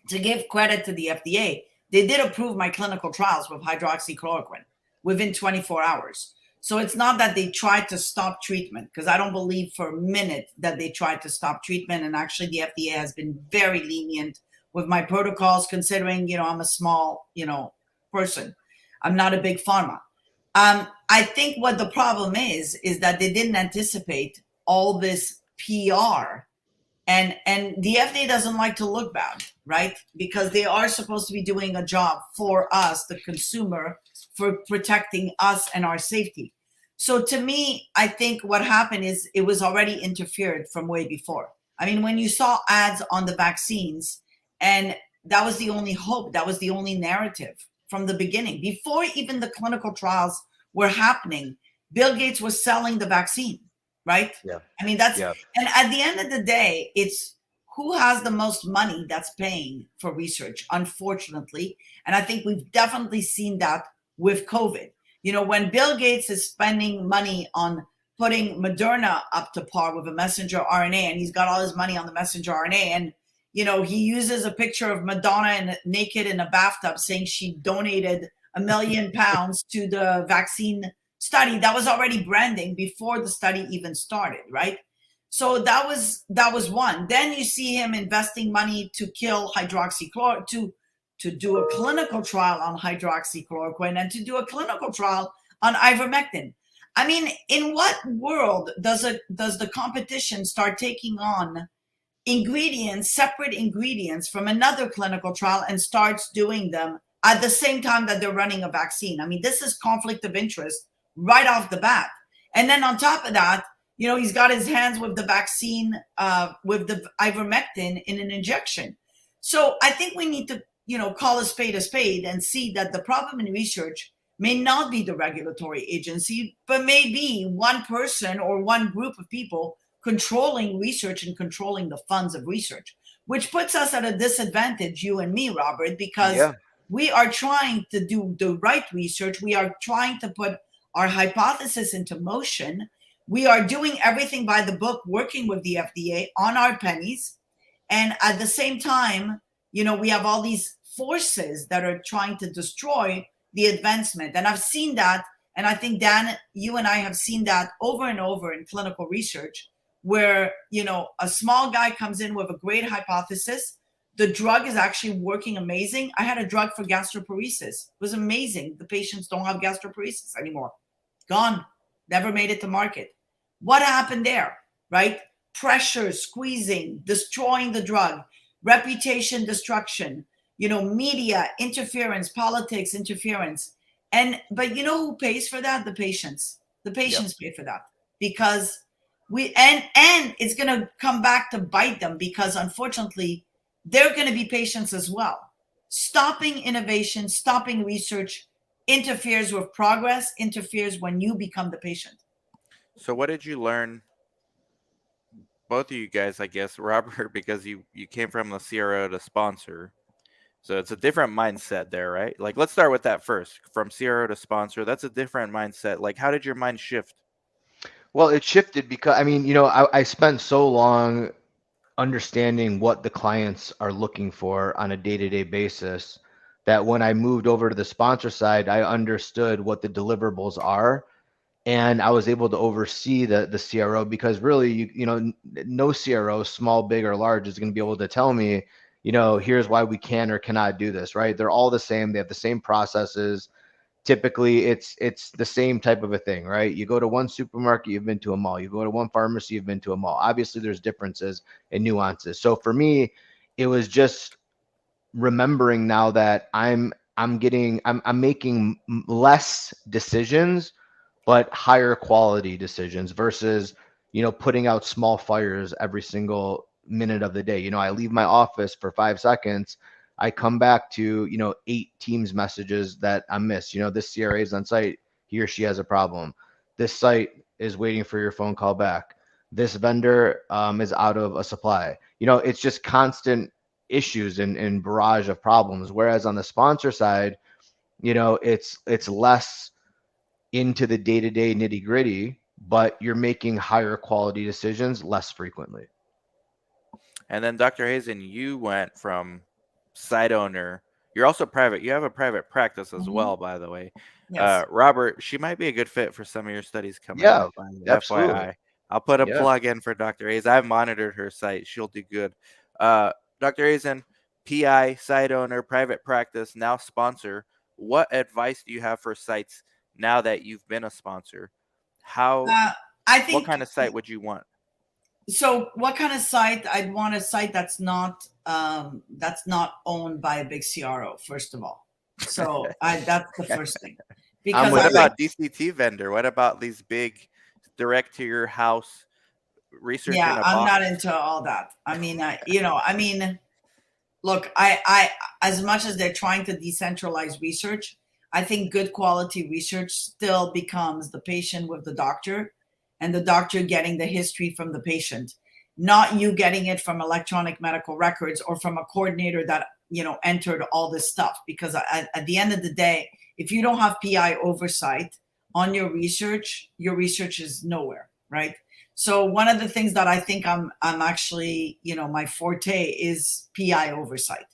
to give credit to the FDA, they did approve my clinical trials with hydroxychloroquine within 24 hours. So it's not that they tried to stop treatment, because I don't believe for a minute that they tried to stop treatment. And actually, the FDA has been very lenient with my protocols, considering, I'm a small, person. I'm not a big pharma. I think what the problem is that they didn't anticipate all this PR. And the FDA doesn't like to look bad, right? Because they are supposed to be doing a job for us, the consumer, for protecting us and our safety. So to me, I think what happened is it was already interfered from way before. I mean, when you saw ads on the vaccines, and that was the only hope, that was the only narrative from the beginning. Before even the clinical trials were happening, Bill Gates was selling the vaccine, right? Yeah. I mean, and at the end of the day, it's who has the most money that's paying for research, unfortunately. And I think we've definitely seen that with COVID. When Bill Gates is spending money on putting Moderna up to par with a messenger RNA, and he's got all his money on the messenger RNA, and he uses a picture of Madonna naked in a bathtub saying she donated £1 million to the vaccine study. That was already branding before the study even started, right? So that was one. Then you see him investing money to kill hydroxychloroquine, to do a clinical trial on hydroxychloroquine, and to do a clinical trial on ivermectin. I mean, in what world does the competition start taking on separate ingredients from another clinical trial and starts doing them at the same time that they're running a vaccine? I mean, this is conflict of interest right off the bat. And then on top of that, he's got his hands with the vaccine, with the ivermectin in an injection. So I think we need to, call a spade and see that the problem in research may not be the regulatory agency, but may be one person or one group of people controlling research and controlling the funds of research, which puts us at a disadvantage, you and me, Robert, because Yeah. we are trying to do the right research. We are trying to put our hypothesis into motion. We are doing everything by the book, working with the FDA on our pennies. And at the same time, we have all these forces that are trying to destroy the advancement. And I've seen that. And I think, Dan, you and I have seen that over and over in clinical research, where, a small guy comes in with a great hypothesis. The drug is actually working amazing. I had a drug for gastroparesis. It was amazing. The patients don't have gastroparesis anymore. Gone. Never made it to market. What happened there, right? Pressure, squeezing, destroying the drug, reputation destruction, media interference, politics interference. But who pays for that? The patients. The Yep. patients pay for that, because and it's going to come back to bite them, because unfortunately they're going to be patients as well. Stopping innovation, stopping research interferes with progress, interferes when you become the patient. So what did you learn, both of you guys, I guess, Robert, because you came from the CRO to sponsor. So it's a different mindset there, right? Like, let's start with that first. From CRO to sponsor, that's a different mindset. Like, how did your mind shift? Well, it shifted because I mean, I spent so long understanding what the clients are looking for on a day-to-day basis that when I moved over to the sponsor side, I understood what the deliverables are, and I was able to oversee the CRO, because really, no CRO, small, big, or large, is going to be able to tell me, here's why we can or cannot do this, right? They're all the same. They have the same processes. Typically, it's the same type of a thing, right? You go to one supermarket, you've been to a mall. You go to one pharmacy, you've been to a mall. Obviously, there's differences and nuances. So for me, it was just remembering now that I'm making less decisions, but higher quality decisions versus, putting out small fires every single minute of the day. I leave my office for 5 seconds. I come back to, 8 Teams messages that I missed. This CRA is on site. He or she has a problem. This site is waiting for your phone call back. This vendor is out of a supply. It's just constant issues and barrage of problems. Whereas on the sponsor side, it's less into the day-to-day nitty-gritty, but you're making higher quality decisions less frequently. And then, Dr. Hazen, you went from site owner. You're also private. You have a private practice as Mhm. well, by the way. Yes. Robert, she might be a good fit for some of your studies coming Yeah, up. absolutely. FYI, I'll put a Yeah. plug in for Dr. Hazen. I've monitored her site. She'll do good. Dr. Hazen, PI, site owner, private practice, now sponsor. What advice do you have for sites now that you've been a sponsor? How? Uh, I What think kind of site would you want? so. What kind of site? I'd want a site that's not owned by a big CRO. First of all, so that's the first thing, I'm because What with you. about DCT vendor? What about these big direct to your house research in yeah, a I'm not box? into all that. Look, I as much as they're trying to decentralize research, I think good quality research still becomes the patient with the doctor, and the doctor getting the history from the patient, not you getting it from electronic medical records or from a coordinator that entered all this stuff. Because at the end of the day, if you don't have PI oversight on your research is nowhere, right? So one of the things that I think I'm actually, my forte is PI oversight.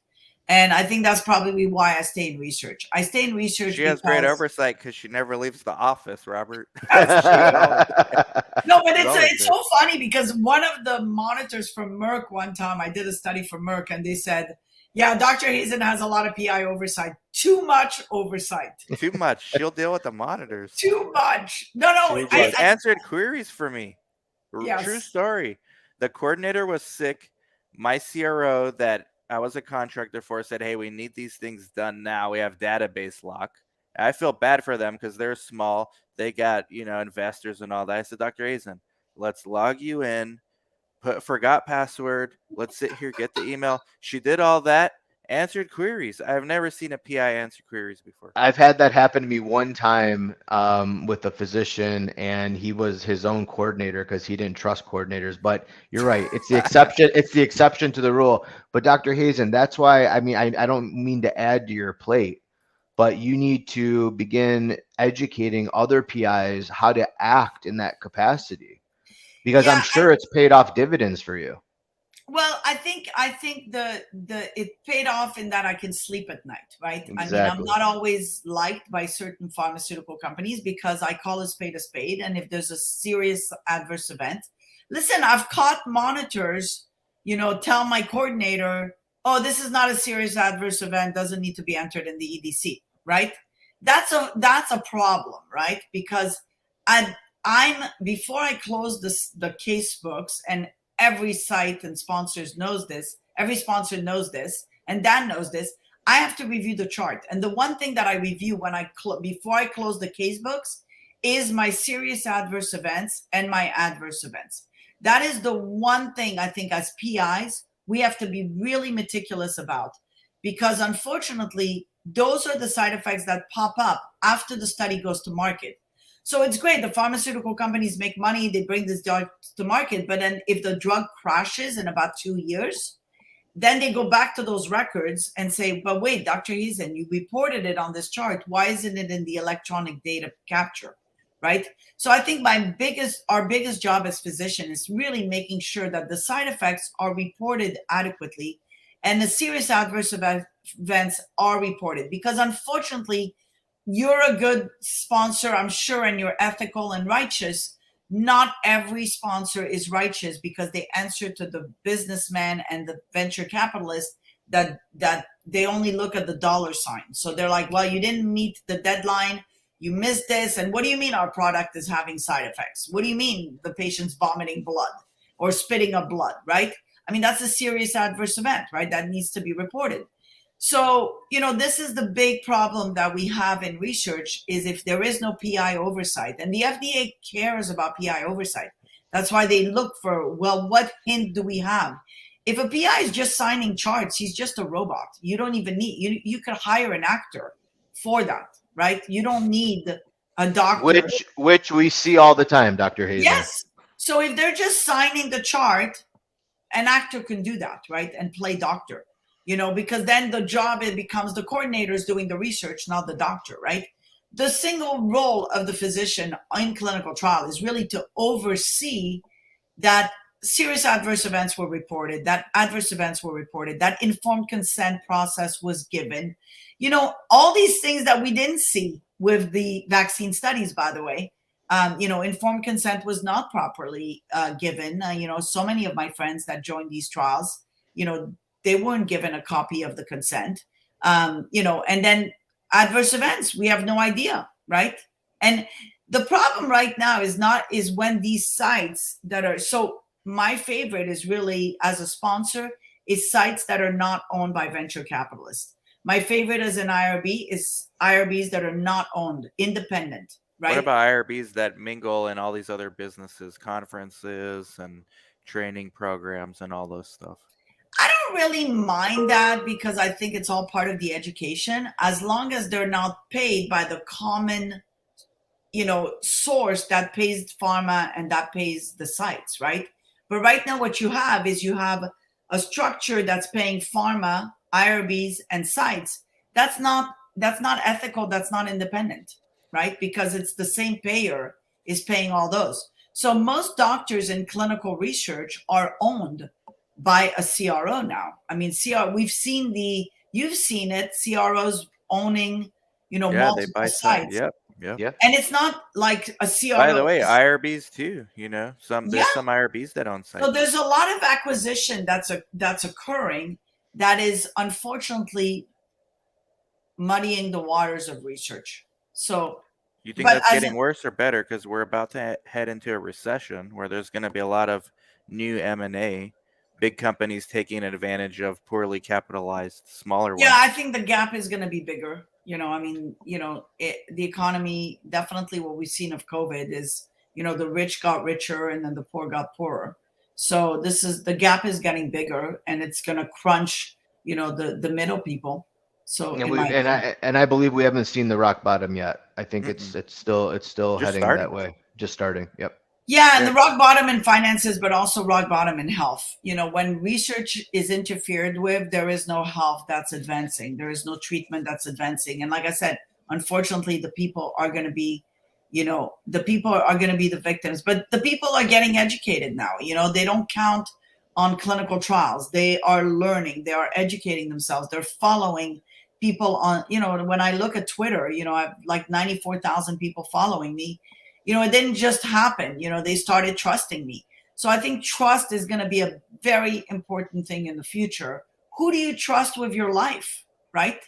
And I think that's probably why I stay in research. I stay in research She has great because oversight because she never leaves the office, Robert. that's she's true. always No, but she's it's always it's there. so funny, because one of the monitors from Merck, one time I did a study for Merck, and they said, "Yeah, Dr. Hazen has a lot of PI oversight. Too much oversight. Too much. She'll deal with the monitors. Too much." No, no. Too She's much. answered queries for me. True Yes. story. The coordinator was sick. My CRO that I was a contractor for said, "Hey, we need these things done now. We have database lock." I feel bad for them because they're small. They got investors and all that. I said, "Dr. Azan, let's log you in. forgot password. Let's sit here, get the email. She did all that, answered queries. I've never seen a PI answer queries before. I've had that happen to me one time with a physician, and he was his own coordinator because he didn't trust coordinators. But you're right; it's the exception. It's the exception to the rule. But Dr. Hazen, that's why I mean I don't mean to add to your plate, but you need to begin educating other PIs how to act in that capacity because I'm Yeah, sure it's paid off dividends for you. well, I think the it paid off in that I can sleep at night, right? I mean, I'm Exactly. not always liked by certain pharmaceutical companies because I call a spade, and if there's a serious adverse event, listen, I've caught monitors, tell my coordinator, "Oh, this is not a serious adverse event, doesn't need to be entered in the EDC," right? That's a problem, right? Because I'm before I close the case books, and every site and sponsors knows this, every sponsor knows this, and Dan knows this, I have to review the chart. And the one thing that I review before I close the case books is my serious adverse events and my adverse events. That is the one thing I think as PIs we have to be really meticulous about, because unfortunately those are the side effects that pop up after the study goes to market. So it's great. The pharmaceutical companies make money. They bring this drug to market. But then if the drug crashes in about 2 years, then they go back to those records and say, but wait, Dr. Hazen, you reported it on this chart. Why isn't it in the electronic data capture? Right? So I think our biggest job as physician is really making sure that the side effects are reported adequately and the serious adverse events are reported. Because unfortunately, you're a good sponsor, I'm sure, and you're ethical and righteous. Not every sponsor is righteous because they answer to the businessman and the venture capitalist that they only look at the dollar sign. So they're like, well, you didn't meet the deadline, you missed this, and what do you mean our product is having side effects? What do you mean the patient's vomiting blood or spitting up blood, right? I mean, that's a serious adverse event, right? That needs to be reported. So, this is the big problem that we have in research is if there is no PI oversight, and the FDA cares about PI oversight. That's why they look for, well, what hint do we have? If a PI is just signing charts, he's just a robot. You don't even need, you could hire an actor for that, right? You don't need a doctor. Which we see all the time, Dr. Hazen. Yes. So if they're just signing the chart, an actor can do that, right? And play doctor. Because then the job, it becomes the coordinators doing the research, not the doctor, right? The single role of the physician in clinical trial is really to oversee that serious adverse events were reported, that adverse events were reported, that informed consent process was given. All these things that we didn't see with the vaccine studies, by the way. Informed consent was not properly given. So many of my friends that joined these trials, they weren't given a copy of the consent, and then adverse events, we have no idea, right? And the problem right now is when these sites that are, so my favorite is really as a sponsor is sites that are not owned by venture capitalists. My favorite as an IRB is IRBs that are not owned, independent, right? What about IRBs that mingle in all these other businesses, conferences and training programs and all those stuff? I don't really mind that because I think it's all part of the education, as long as they're not paid by the common, source that pays pharma and that pays the sites, right? But right now what you have is you have a structure that's paying pharma, IRBs, and sites. That's not ethical, that's not independent, right? Because it's the same payer is paying all those. So most doctors in clinical research are owned by a CRO now. I mean, you've seen it, CROs owning, multiple they buy sites. Yep. And it's not like a CRO. By the way, IRBs too, there's some IRBs that own sites. So there's a lot of acquisition that's occurring that is unfortunately muddying the waters of research. So you think that's getting worse or better? Because we're about to head into a recession where there's going to be a lot of new M&A, big companies taking advantage of poorly capitalized smaller ones. Yeah, I think the gap is going to be bigger. The economy, definitely what we've seen of COVID is, the rich got richer and then the poor got poorer. So the gap is getting bigger, and it's going to crunch, the middle people. So And in my opinion. I believe we haven't seen the rock bottom yet. I think Mm-mm. it's still Just heading that starting. way. Just starting. Yep. Yeah, and Yeah. the rock bottom in finances, but also rock bottom in health. When research is interfered with, there is no health that's advancing. There is no treatment that's advancing. And like I said, unfortunately, the people are going to be, the victims. But the people are getting educated now. They don't count on clinical trials. They are learning. They are educating themselves. They're following people on. When I look at Twitter, I have like 94,000 people following me. It didn't just happen. They started trusting me. So I think trust is going to be a very important thing in the future. Who do you trust with your life, right?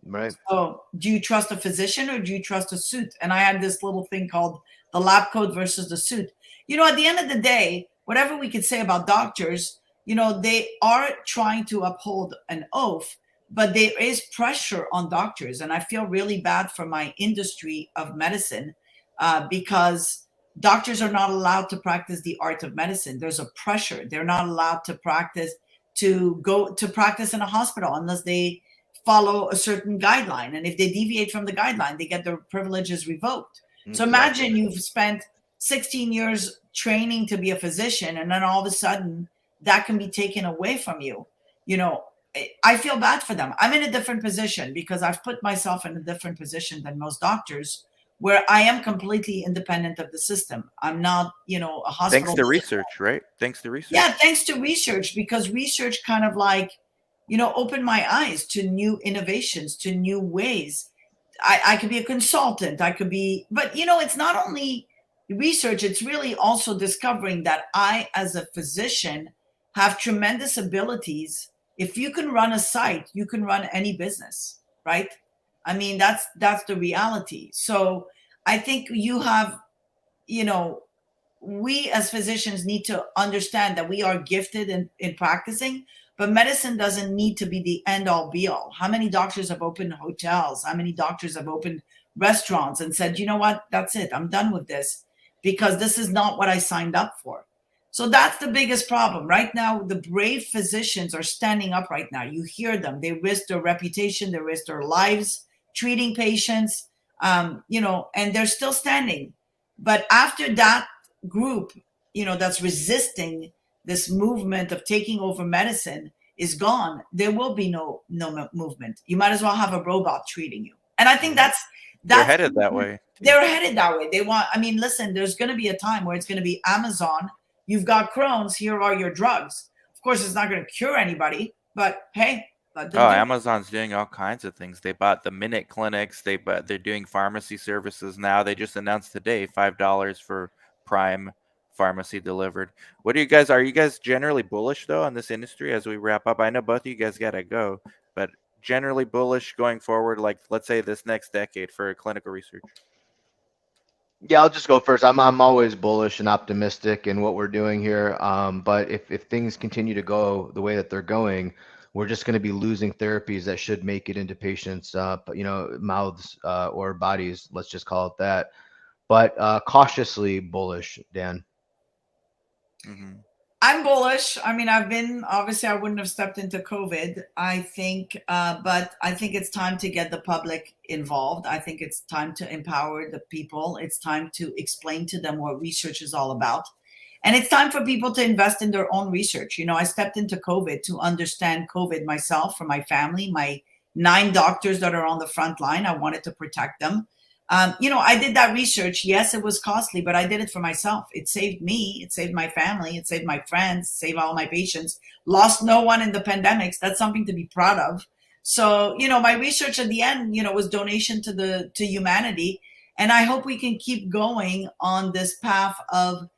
Right. So do you trust a physician or do you trust a suit? And I had this little thing called the lab coat versus the suit. At the end of the day, whatever we could say about doctors, they are trying to uphold an oath, but there is pressure on doctors. And I feel really bad for my industry of medicine, because doctors are not allowed to practice the art of medicine. There's a pressure. They're not allowed to go to practice in a hospital unless they follow a certain guideline. And if they deviate from the guideline, they get their privileges revoked. So Exactly. imagine you've spent 16 years training to be a physician, and then all of a sudden that can be taken away from you. You know, I feel bad for them. I'm in a different position because I've put myself in a different position than most doctors, where I am completely independent of the system. I'm not, a Thanks hospital. to research, right? Thanks to research. Yeah, thanks to research, because research kind of like, opened my eyes to new innovations, to new ways. I could be a consultant. I could be, but it's not only research, it's really also discovering that I, as a physician, have tremendous abilities. If you can run a site, you can run any business, right? I mean, that's the reality. So I think you know, we as physicians need to understand that we are gifted in practicing, but medicine doesn't need to be the end all be all. How many doctors have opened hotels? How many doctors have opened restaurants and said, you know what, that's it, I'm done with this because this is not what I signed up for? So that's the biggest problem. Right now, the brave physicians are standing up right now. You hear them. They risk their reputation, they risk their lives treating patients, and they're still standing. But after that group, that's resisting this movement of taking over medicine is gone, there will be no movement. You might as well have a robot treating you. And I think Mhm. that's They're that's headed that way. they're headed that way. They want, I mean, listen, there's going to be a time where it's going to be Amazon. You've got Crohn's, here are your drugs. Of course, it's not going to cure anybody, but hey, let them Oh, do it. Amazon's doing all kinds of things. They bought the Minute Clinics. They're doing pharmacy services now. They just announced today $5 for Prime pharmacy delivered. What are you guys generally bullish though on this industry as we wrap up? I know both of you guys gotta go, but generally bullish going forward, like let's say this next decade for clinical research. Yeah, I'll just go first. I'm always bullish and optimistic in what we're doing here. But if things continue to go the way that they're going, we're just going to be losing therapies that should make it into patients, mouths or bodies. Let's just call it that. But cautiously bullish, Dan. Mm-hmm. I'm bullish. I mean, I've been, obviously I wouldn't have stepped into COVID. I think, but I think it's time to get the public involved. I think it's time to empower the people. It's time to explain to them what research is all about. And it's time for people to invest in their own research. I stepped into COVID to understand COVID myself, for my family, my 9 doctors that are on the front line. I wanted to protect them. I did that research. Yes, it was costly, but I did it for myself. It saved me. It saved my family. It saved my friends, saved all my patients, lost no one in the pandemics. That's something to be proud of. So, my research at the end, was donation to humanity. And I hope we can keep going on this path of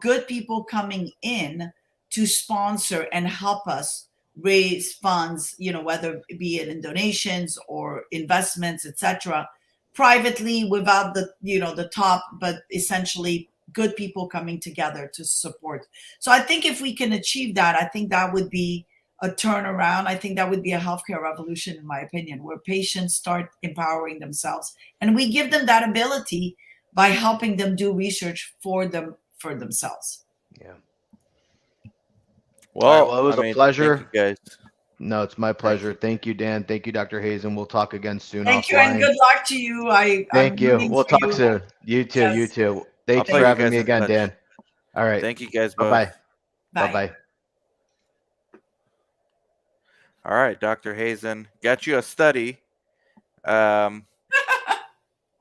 good people coming in to sponsor and help us raise funds, whether it be it in donations or investments, etc., privately, without the top, but essentially good people coming together to support. So I think if we can achieve that, I think that would be a turnaround. I think that would be a healthcare revolution, in my opinion, where patients start empowering themselves, and we give them that ability by helping them do research for themselves. Yeah. All right. Well, Well, it was I a mean, thank you pleasure. guys. No, it's my Thank pleasure. you. Thank you, Dan. Thank you, Dr. Hazen. We'll talk again soon Thank you and offline. good luck to you. I'm Thank you. rooting We'll for talk you. soon. You too. You Yes. too. I'll Thanks put for you having guys me in again, touch. Dan. All right. Thank you guys Bye-bye. both. Bye. Bye-bye. All right, Dr. Hazen, got you a study. Um,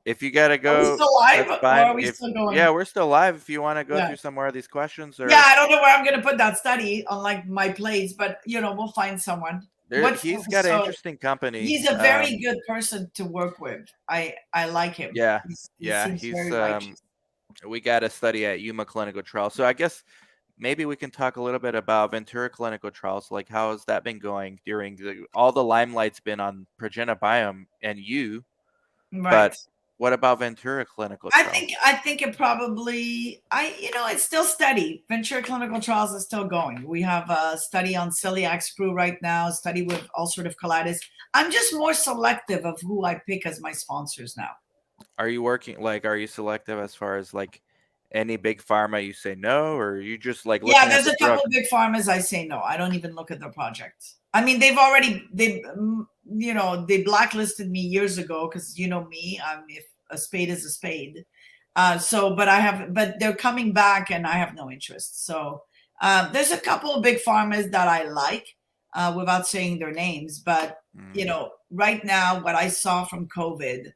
if you gotta Are we go, still live that's or are fine. we If still going? yeah, we're still live. If you want to go Yeah. through some more of these questions, or Yeah, I don't know where I'm going to put that study on like my plates, but we'll find someone. he's got an interesting company. He's a very good person to work with. I like him. Yeah, He seems he's very righteous. we got a study at Yuma Clinical Trials. So I guess maybe we can talk a little bit about Ventura Clinical Trials. Like, how has that been going during all the limelight's been on Progenibiome and you, Right. but what about Ventura Clinical Trials? I think it probably it's still steady. Ventura Clinical Trials is still going. We have a study on celiac sprue right now, a study with ulcerative colitis. I'm just more selective of who I pick as my sponsors now. Are you selective as far as like any big pharma you say no, or you just like looking Yeah, at there's the a couple drug? of big pharmas I say no. I don't even look at their projects. I mean, they blacklisted me years ago because me. If a spade is a spade. But they're coming back, and I have no interest. So there's a couple of big pharmas that I like, without saying their names. But right now, what I saw from COVID,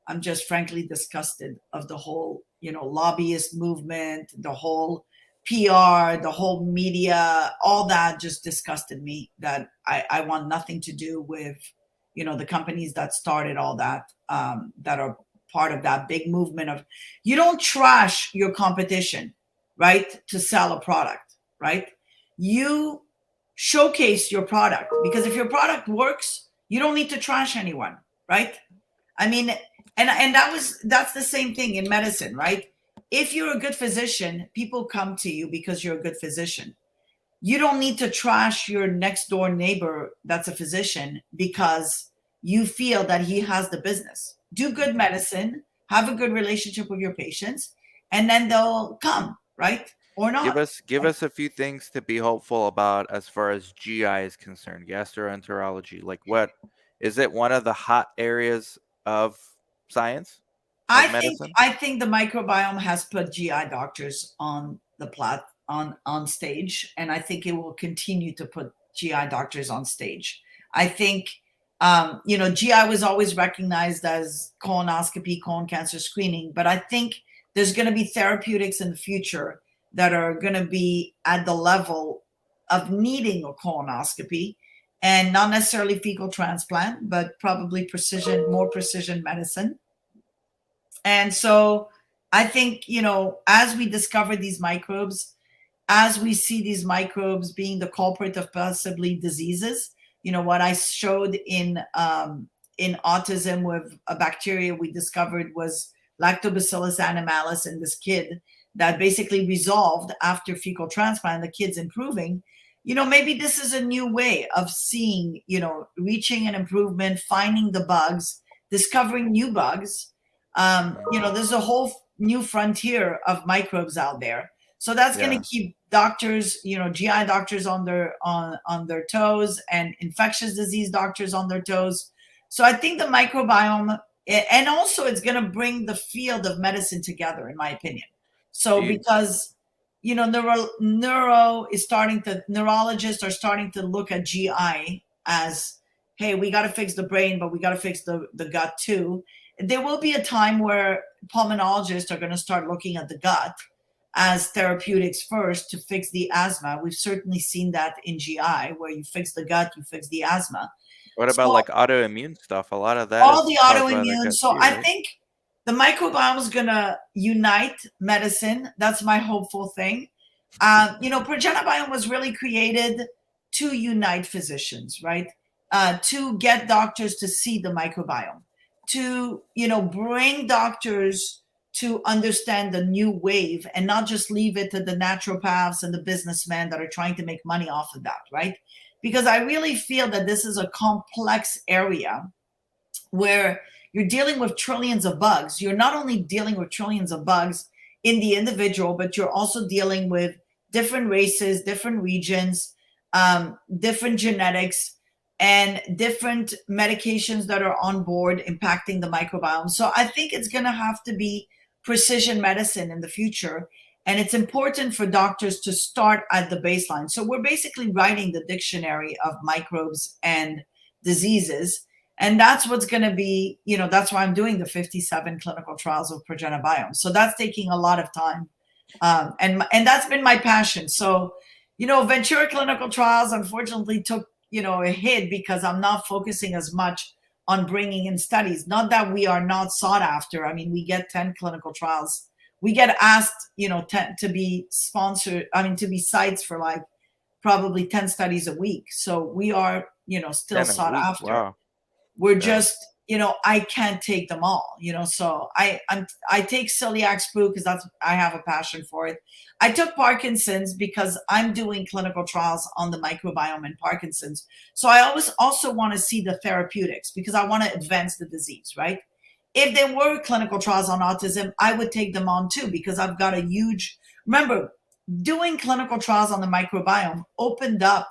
I'm just frankly disgusted of the whole lobbyist movement, the whole PR, the whole media, all that just disgusted me. That I want nothing to do with the companies that started all that, that are part of that big movement of you don't trash your competition, right, to sell a product, right? You showcase your product, because if your product works, you don't need to trash anyone, right? I mean, and that's the same thing in medicine, right? If you're a good physician, people come to you because you're a good physician. You don't need to trash your next door neighbor that's a physician because you feel that he has the business. Do good medicine, have a good relationship with your patients, and then they'll come, right? Or not. Give us a few things to be hopeful about as far as GI is concerned, gastroenterology. Like, what is it? One of the hot areas of science, of medicine? I think the microbiome has put GI doctors on the on stage, and I think it will continue to put GI doctors on stage. I think GI was always recognized as colonoscopy, colon cancer screening, but I think there's going to be therapeutics in the future that are going to be at the level of needing a colonoscopy, and not necessarily fecal transplant, but probably more precision medicine. And so I think, as we discover these microbes, as we see these microbes being the culprit of possibly diseases, what I showed in autism with a bacteria we discovered was Lactobacillus animalis in this kid that basically resolved after fecal transplant, the kid's improving. Maybe this is a new way of seeing, reaching an improvement, finding the bugs, discovering new bugs. There's a whole new frontier of microbes out there. So that's going to keep doctors, GI doctors on their toes, and infectious disease doctors on their toes. So I think the microbiome, and also it's going to bring the field of medicine together, in my opinion. So because neurologists are starting to look at GI as, hey, we got to fix the brain, but we got to fix the gut too. There will be a time where pulmonologists are going to start looking at the gut as therapeutics first to fix the asthma. We've certainly seen that in GI, where you fix the gut, you fix the asthma. What about like autoimmune stuff? A lot of that all is the caused by autoimmune. gut So too, I right? think the microbiome is going to unite medicine. That's my hopeful thing. Progenibiome was really created to unite physicians, right? To get doctors to see the microbiome, to bring doctors to understand the new wave, and not just leave it to the naturopaths and the businessmen that are trying to make money off of that, right? Because I really feel that this is a complex area where you're dealing with trillions of bugs. You're not only dealing with trillions of bugs in the individual, but you're also dealing with different races, different regions, different genetics, and different medications that are on board impacting the microbiome. So I think it's going to have to be precision medicine in the future. And it's important for doctors to start at the baseline. So we're basically writing the dictionary of microbes and diseases. And that's what's going to be, that's why I'm doing the 57 clinical trials of Progenobiome. So that's taking a lot of time. And that's been my passion. So, Ventura clinical trials unfortunately took, a hit because I'm not focusing as much on bringing in studies. Not that we are not sought after. I mean, we get 10 clinical trials. We get asked, to be sponsored, to be sites for like probably 10 studies a week. So we are, still sought after. Wow. We're just, I can't take them all, so I take celiac sprue because I have a passion for it. I took Parkinson's because I'm doing clinical trials on the microbiome in Parkinson's. So I always also want to see the therapeutics because I want to advance the disease, right? If there were clinical trials on autism, I would take them on too, because I've got a huge, remember, doing clinical trials on the microbiome opened up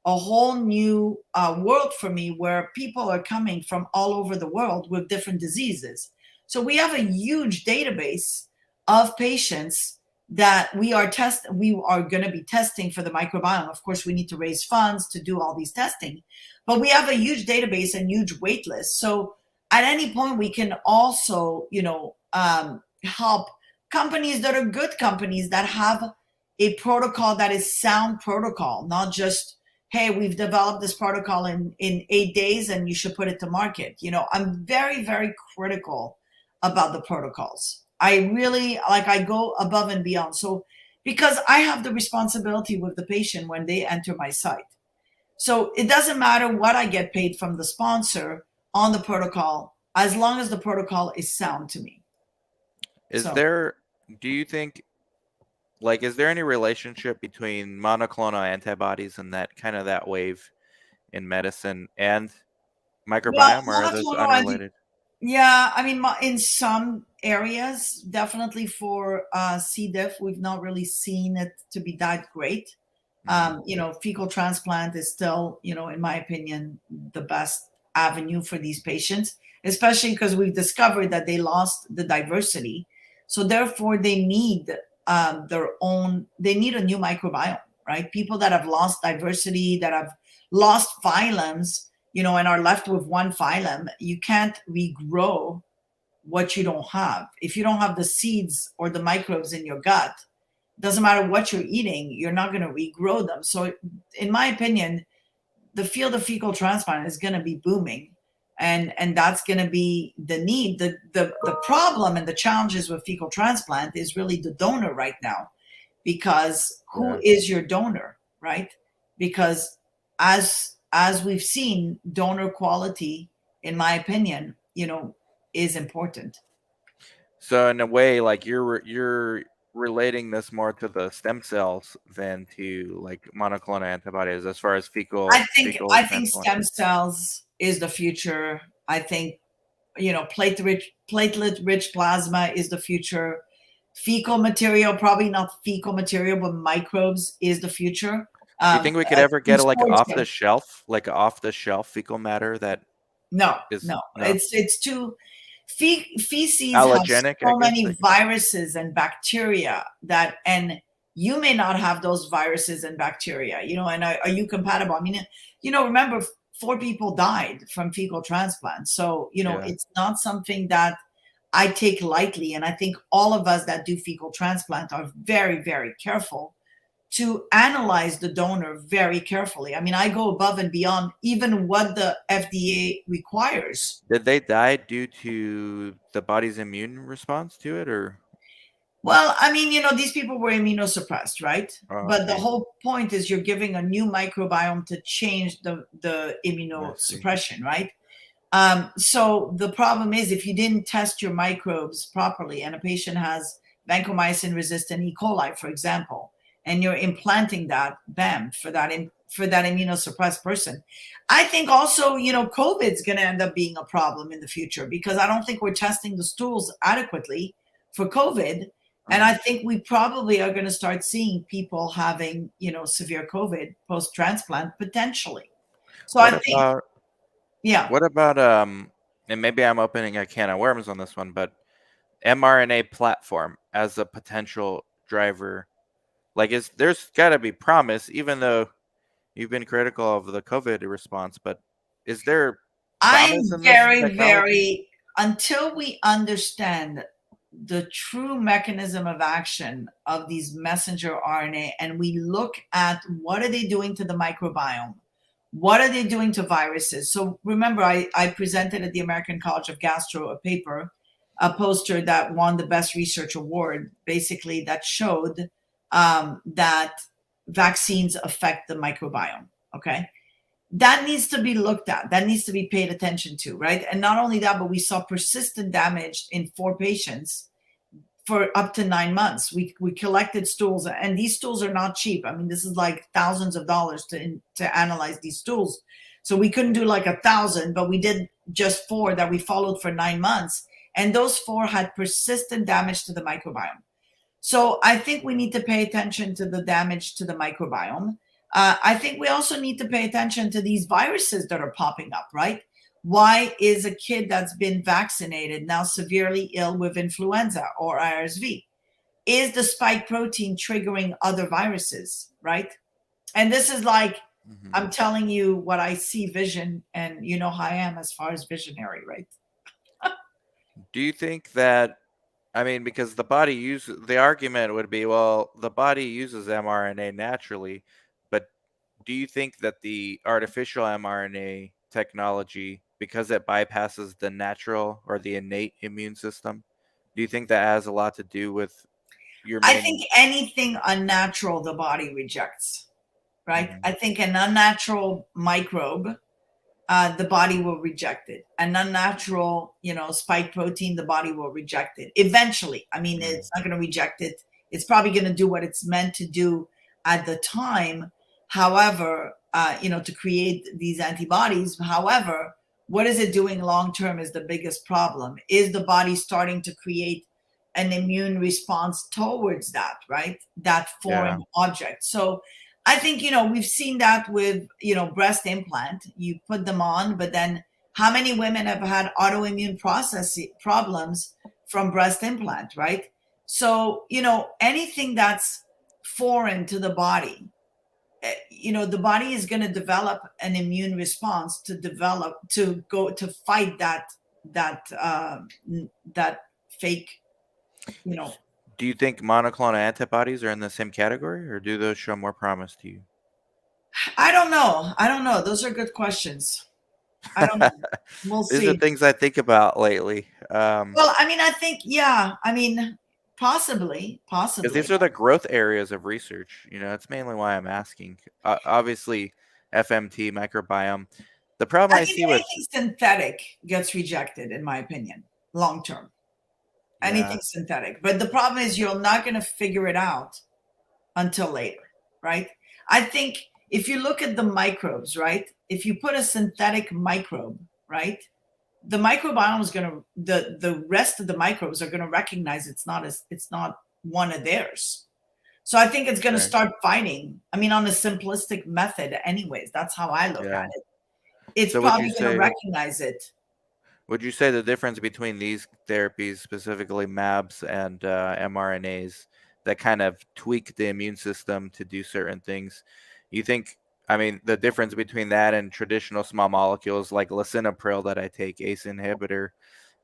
a whole new world for me where people are coming from all over the world with different diseases. So we have a huge database of patients that we are going to be testing for the microbiome. Of course, we need to raise funds to do all these testing, but we have a huge database and huge wait list. So at any point, we can also, help companies that are good companies that have a protocol that is sound protocol, not just, hey, we've developed this protocol in 8 days and you should put it to market. I'm very, very critical about the protocols. I really, I go above and beyond. So, because I have the responsibility with the patient when they enter my site. So it doesn't matter what I get paid from the sponsor on the protocol, as long as the protocol is sound to me. Do you think, is there any relationship between monoclonal antibodies and that wave in medicine and microbiome, or are those unrelated? Yeah, I mean, in some areas, definitely for C. diff, we've not really seen it to be that great. Fecal transplant is still, in my opinion, the best avenue for these patients, especially because we've discovered that they lost the diversity. So therefore, they need they need a new microbiome, right? People that have lost diversity, that have lost phylums, and are left with one phylum, you can't regrow what you don't have. If you don't have the seeds or the microbes in your gut, doesn't matter what you're eating, you're not going to regrow them. So in my opinion, the field of fecal transplant is going to be booming. And that's going to be the need. The problem and the challenges with fecal transplant is really the donor right now, because who is your donor, right? Because as we've seen, donor quality, in my opinion, is important. So in a way, you're relating this more to the stem cells than to monoclonal antibodies as far as fecal. I think stem cells is the future. I think platelet rich plasma is the future. Fecal material, probably not fecal material, but microbes is the future. Do you think we could ever get off the shelf fecal matter that? No. It's too. Feces allogenic, have so many viruses and bacteria and you may not have those viruses and bacteria, and are you compatible? I mean, remember 4 people died from fecal transplant. So, it's not something that I take lightly. And I think all of us that do fecal transplant are very, very careful to analyze the donor very carefully. I mean, I go above and beyond even what the FDA requires. Did they die due to the body's immune response to it, or? Well, I mean, these people were immunosuppressed, right? But the whole point is you're giving a new microbiome to change the immunosuppression, right? So the problem is if you didn't test your microbes properly and a patient has vancomycin-resistant E. coli, for example, and you're implanting that, bam, for that immunosuppressed person. I think also, COVID is going to end up being a problem in the future because I don't think we're testing the stools adequately for COVID. And I think we probably are going to start seeing people having, severe COVID post-transplant potentially. So I What think, about yeah, what about and maybe I'm opening a can of worms on this one, but mRNA platform as a potential driver. Like, there's got to be promise, even though you've been critical of the COVID response, but is there I'm promise in this very, technology? very, until we understand the true mechanism of action of these messenger RNA and we look at what are they doing to the microbiome, what are they doing to viruses. So remember, I presented at the American College of Gastro a poster that won the best research award, basically that showed that vaccines affect the microbiome. Okay, that needs to be looked at, that needs to be paid attention to, right? And not only that, but we saw persistent damage in 4 patients for up to 9 months. We collected stools, and these stools are not cheap. I mean, this is like thousands of dollars to analyze these stools. So we couldn't do like 1,000, but we did just 4 that we followed for 9 months, and those 4 had persistent damage to the microbiome. So I think we need to pay attention to the damage to the microbiome. I think we also need to pay attention to these viruses that are popping up, right? Why is a kid that's been vaccinated now severely ill with influenza or RSV? Is the spike protein triggering other viruses, right? And this is like, Mhm. I'm telling you what I see vision, and you know how I am as far as visionary, right? Do you think that, I mean, because the argument would be, well, the body uses mRNA naturally, but do you think that the artificial mRNA technology, because it bypasses the natural or the innate immune system, do you think that has a lot to do with your I think main? anything unnatural the body rejects, right? Mhm. I think an unnatural microbe, the body will reject it. An unnatural, spike protein, the body will reject it eventually. I mean, Mm. it's not going to reject it. It's probably going to do what it's meant to do at the time. However, to create these antibodies. However, what is it doing long term is the biggest problem. Is the body starting to create an immune response towards that, right? That Yeah. foreign object. So I think, we've seen that with, breast implant. You put them on, but then how many women have had autoimmune process problems from breast implant, right? So, anything that's foreign to the body, the body is going to develop an immune response to go to fight that fake, you know, Do you think monoclonal antibodies are in the same category, or do those show more promise to you? I don't know. I don't know. Those are good questions. I don't know. We'll These are see. things I think about lately. Well, I mean, I think, yeah. I mean, possibly, Because possibly. these are the growth areas of research. That's mainly why I'm asking. Obviously, FMT, microbiome. The problem I I think see with, anything synthetic gets rejected, in my opinion, long term. yeah, Anything synthetic. But the problem is you're not going to figure it out until later, right? I think if you look at the microbes, right? If you put a synthetic microbe, right? The microbiome is going to, the rest of the microbes are going to recognize it's not one of theirs. So I think it's going to right, start fighting. I mean, on a simplistic method, anyways. That's how I look yeah. at it. It's So probably going to recognize it. would you say the difference between these therapies, specifically MABs and mRNAs, that kind of tweak the immune system to do certain things, you think? I mean, the difference between that and traditional small molecules like lisinopril that I take, ACE inhibitor,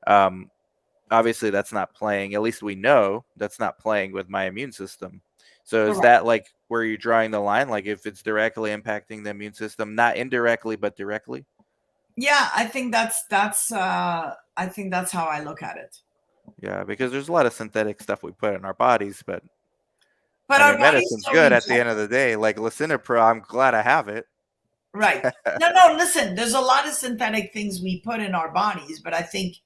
um, obviously that's not playing, at least we know that's not playing with my immune system. So is Correct. that like where you're drawing the line, like if it's directly impacting the immune system, not indirectly but directly? Yeah, I think that's how I look at it. Yeah, because there's a lot of synthetic stuff we put in our bodies, but But I our mean bodies medicine's still good at the reject end of it. the day. Like lisinopril, I'm glad I have it. Right. No, no, listen, there's a lot of synthetic things we put in our bodies, but I think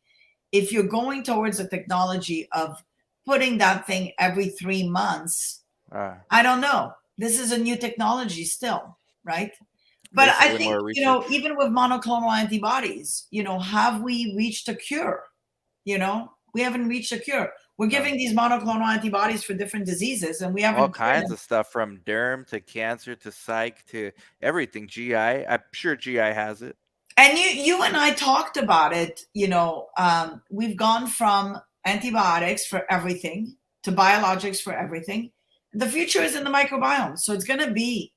if you're going towards a technology of putting that thing every 3 months, uh, I don't know. This is a new technology still, right? But I Basically think, more research. even with monoclonal antibodies, have we reached a cure? We haven't reached a cure. We're No. giving these monoclonal antibodies for different diseases, and we haven't All proven. kinds of stuff, from derm to cancer to psych to everything. GI. I'm sure GI has it. And you and I talked about it. We've gone from antibiotics for everything to biologics for everything. The future is in the microbiome, so it's going to be.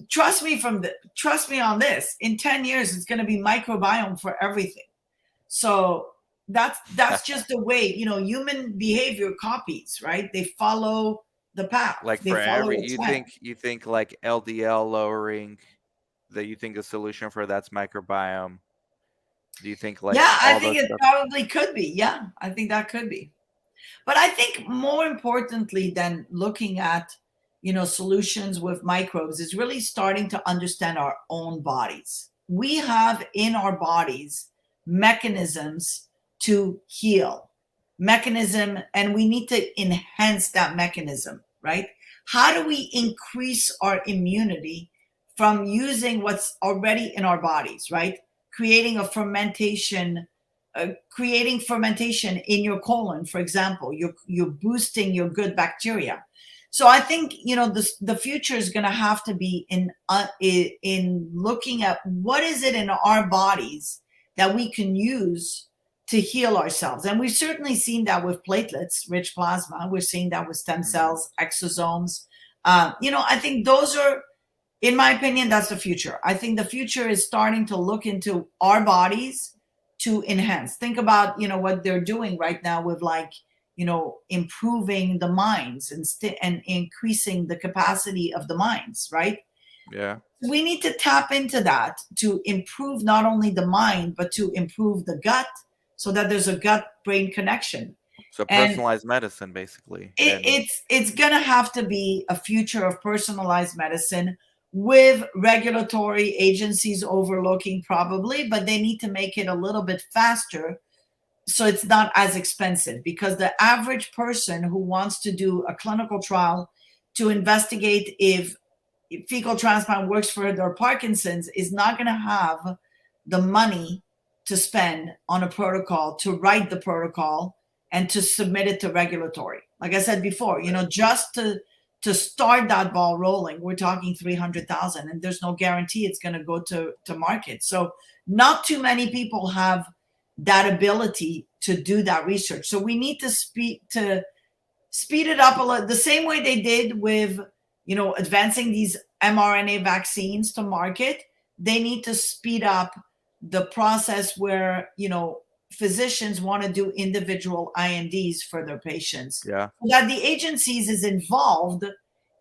Trust me on this. In 10 years, it's going to be microbiome for everything. So that's just the way, human behavior copies, right? They follow the path. Like They for follow every, its you path. think like LDL lowering, that you think a solution for that's microbiome? Do you think like Yeah, I all think those it stuff? probably could be. Yeah, I think that could be. But I think more importantly than looking at, solutions with microbes is really starting to understand our own bodies. We have in our bodies mechanisms to heal, and we need to enhance that mechanism, right? How do we increase our immunity from using what's already in our bodies, right? Creating fermentation in your colon, for example. You're boosting your good bacteria. So I think the future is going to have to be in looking at what is it in our bodies that we can use to heal ourselves. And we've certainly seen that with platelets, rich plasma. We're seeing that with stem cells, exosomes. I think those are, in my opinion, that's the future. I think the future is starting to look into our bodies to enhance. Think about, what they're doing right now with improving the minds and increasing the capacity of the minds, right? Yeah. We need to tap into that to improve not only the mind, but to improve the gut so that there's a gut-brain connection. So And personalized medicine, basically. it's going to have to be a future of personalized medicine with regulatory agencies overlooking probably, but they need to make it a little bit faster so it's not as expensive, because the average person who wants to do a clinical trial to investigate if fecal transplant works for their Parkinson's is not going to have the money to spend on a protocol, to write the protocol and to submit it to regulatory. Like I said before, just to start that ball rolling, we're talking 300,000, and there's no guarantee it's going to go to market. So not too many people have that ability to do that research. So we need to speed it up a lot, the same way they did with, advancing these mRNA vaccines to market. They need to speed up the process where, physicians want to do individual INDs for their patients. Yeah. So that the agencies is involved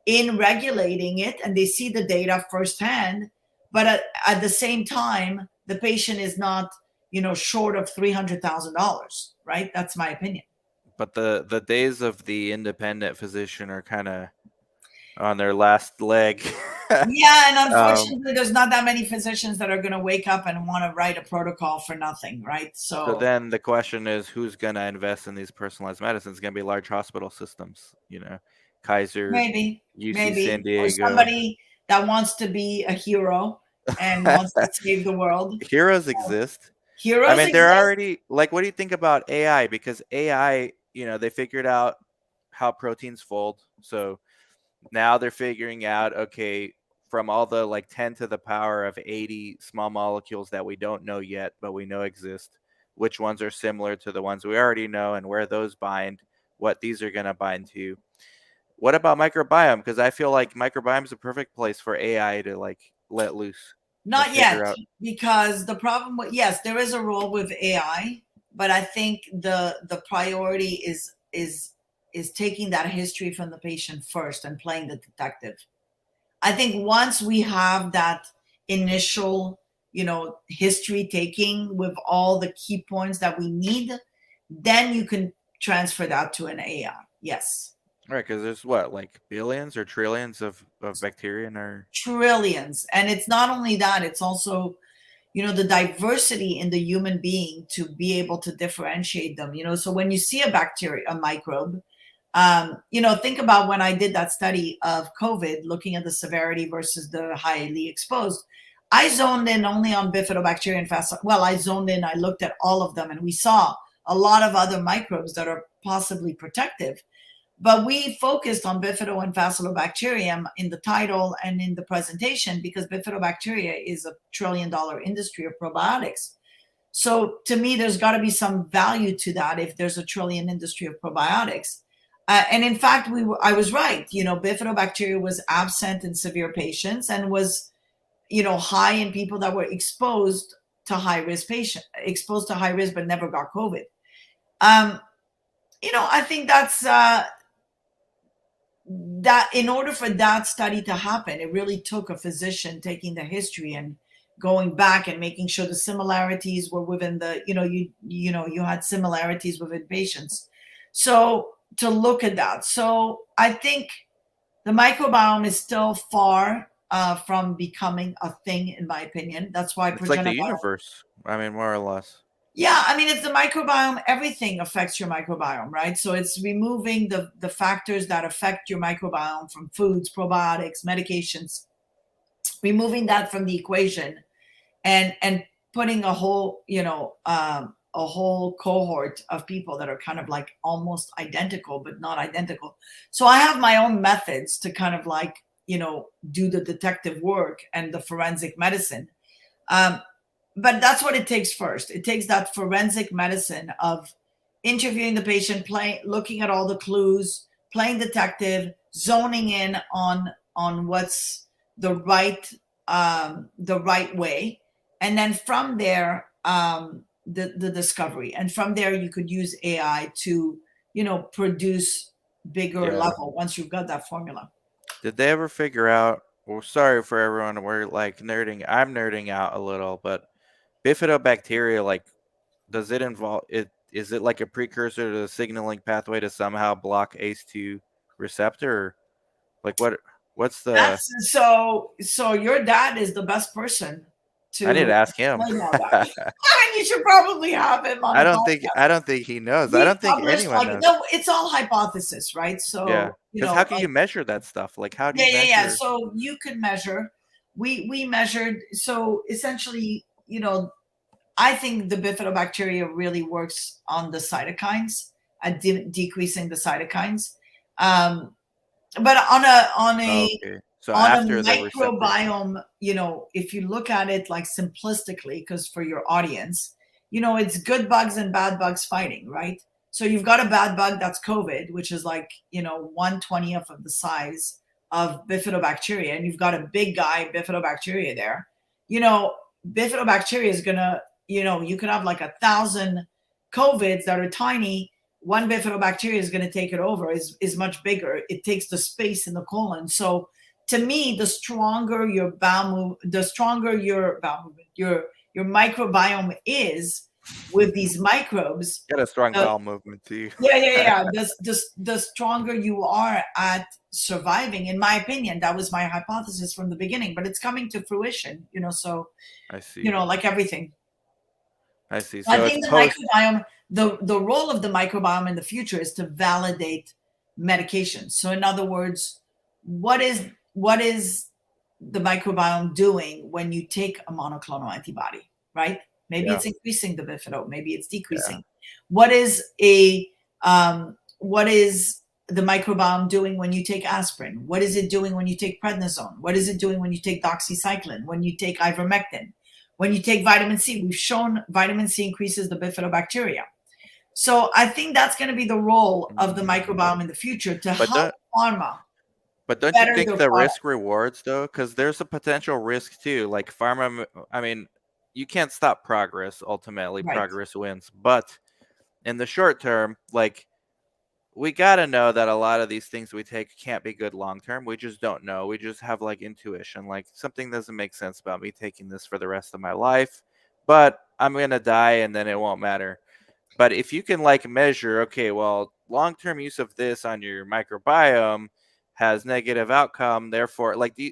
in regulating it and they see the data firsthand, but at the same time, the patient is not, short of $300,000, right? That's my opinion. But the days of the independent physician are kind of on their last leg. Yeah, and unfortunately, there's not that many physicians that are going to wake up and want to write a protocol for nothing, right? So then the question is, who's going to invest in these personalized medicines? It's going to be large hospital systems, Kaiser, maybe San Diego. Or somebody that wants to be a hero and wants to save the world. Heroes exist. Heroes. I mean, they're already, like, what do you think about AI? Because AI, they figured out how proteins fold. So now they're figuring out, okay, from all the 10 to the power of 80 small molecules that we don't know yet, but we know exist, which ones are similar to the ones we already know and where those bind, what these are going to bind to. What about microbiome? Because I feel like microbiome is a perfect place for AI to let loose. Not yet, because the problem with, yes, there is a role with AI, but I think the priority is taking that history from the patient first and playing the detective. I think once we have that initial, history taking with all the key points that we need, then you can transfer that to an AI. Yes. Right, because there's billions or trillions of bacteria in our... Trillions. And it's not only that, it's also, the diversity in the human being to be able to differentiate them. So when you see a microbe, think about when I did that study of COVID, looking at the severity versus the highly exposed. I zoned in only on bifidobacterium I zoned in, I looked at all of them, and we saw a lot of other microbes that are possibly protective. But we focused on bifido and bacillobacterium in the title and in the presentation because bifidobacteria is a $1 trillion industry of probiotics. So to me, there's got to be some value to that if there's a $1 trillion industry of probiotics. And in fact, I was right. Bifidobacteria was absent in severe patients and was, high in people that were exposed to high risk but never got COVID. I think that's that in order for that study to happen, it really took a physician taking the history and going back and making sure the similarities were within the, you had similarities within patients. So to look at that. So I think the microbiome is still far from becoming a thing, in my opinion. That's why it's like the universe. I mean, more or less. Yeah, I mean, it's the microbiome. Everything affects your microbiome, right? So it's removing the factors that affect your microbiome from foods, probiotics, medications, removing that from the equation, and putting a whole, a whole cohort of people that are kind of like almost identical, but not identical. So I have my own methods to kind of like, do the detective work and the forensic medicine. But that's what it takes first. It takes that forensic medicine of interviewing the patient, looking at all the clues, playing detective, zoning in on what's the right way, and then from there, the discovery, and from there you could use AI to produce bigger level once you've got that formula. Did they ever figure out? Well, sorry for everyone. We're like nerding. I'm nerding out a little, but bifidobacteria, like, does it involve it? Is it like a precursor to the signaling pathway to somehow block ACE2 receptor? Like, what's the? So your dad is the best person to. I need to ask him. I mean, you should probably have him on. I don't think he knows. I don't think anyone knows. No, it's all hypothesis, right? So yeah, because how can you measure that stuff? Like, how do you measure? Yeah. So you could measure. We measured. So essentially, I think the bifidobacteria really works on the cytokines, at decreasing the cytokines. But on a so after microbiome, if you look at it like simplistically, because for your audience, it's good bugs and bad bugs fighting, right? So you've got a bad bug that's COVID, which is like 1/20th of the size of bifidobacteria, and you've got a big guy bifidobacteria there. Bifidobacteria is gonna, you could have like 1,000 COVIDs that are tiny. One bifidobacteria is going to take it over, is much bigger. It takes the space in the colon. So to me, the stronger your your microbiome is with these microbes. Got a strong bowel movement too. Yeah. The stronger you are at surviving, in my opinion. That was my hypothesis from the beginning, but it's coming to fruition, so I see. Like everything. I see. So I think the microbiome, the role of the microbiome in the future is to validate medications. So in other words, what is the microbiome doing when you take a monoclonal antibody, right? Maybe it's increasing the bifido, maybe it's decreasing. What is the microbiome doing when you take aspirin? What is it doing when you take prednisone? What is it doing when you take doxycycline, when you take ivermectin? When you take vitamin C? We've shown vitamin C increases the bifidobacteria. So I think that's going to be the role of the microbiome in the future to help pharma. But don't you think the risk rewards though? Because there's a potential risk too. Like pharma, I mean, you can't stop progress. Ultimately, progress wins. But in the short term, like, we got to know that a lot of these things we take can't be good long term. We just don't know. We just have like intuition. Like, something doesn't make sense about me taking this for the rest of my life, but I'm going to die and then it won't matter. But if you can like measure, okay, well, long-term use of this on your microbiome has negative outcome. Therefore, like, do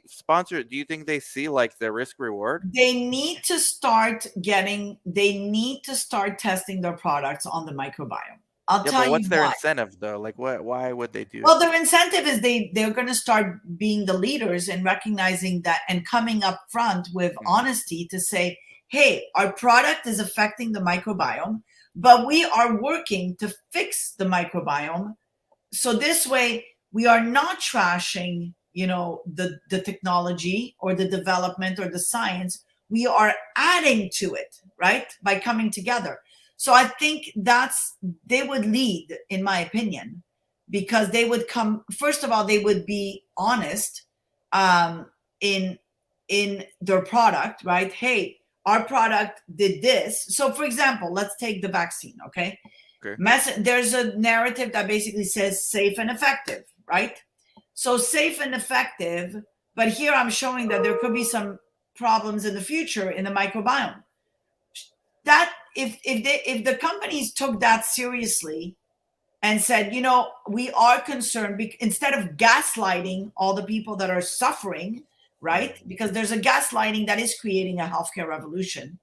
you think they see like the risk reward? They need to start testing their products on the microbiome. I'll tell you why. What's their incentive though? Like, why would they do? Well, their incentive is they're going to start being the leaders and recognizing that and coming up front with honesty to say, hey, our product is affecting the microbiome, but we are working to fix the microbiome. So this way, we are not trashing, the technology or the development or the science. We are adding to it, right? By coming together. So I think they would lead, in my opinion, because they would come, first of all, they would be honest in their product, right? Hey, our product did this. So for example, let's take the vaccine, okay? Okay. There's a narrative that basically says safe and effective, right? So safe and effective, but here I'm showing that there could be some problems in the future in the microbiome. That if the companies took that seriously and said, we are concerned, instead of gaslighting all the people that are suffering, right? Because there's a gaslighting that is creating a healthcare revolution.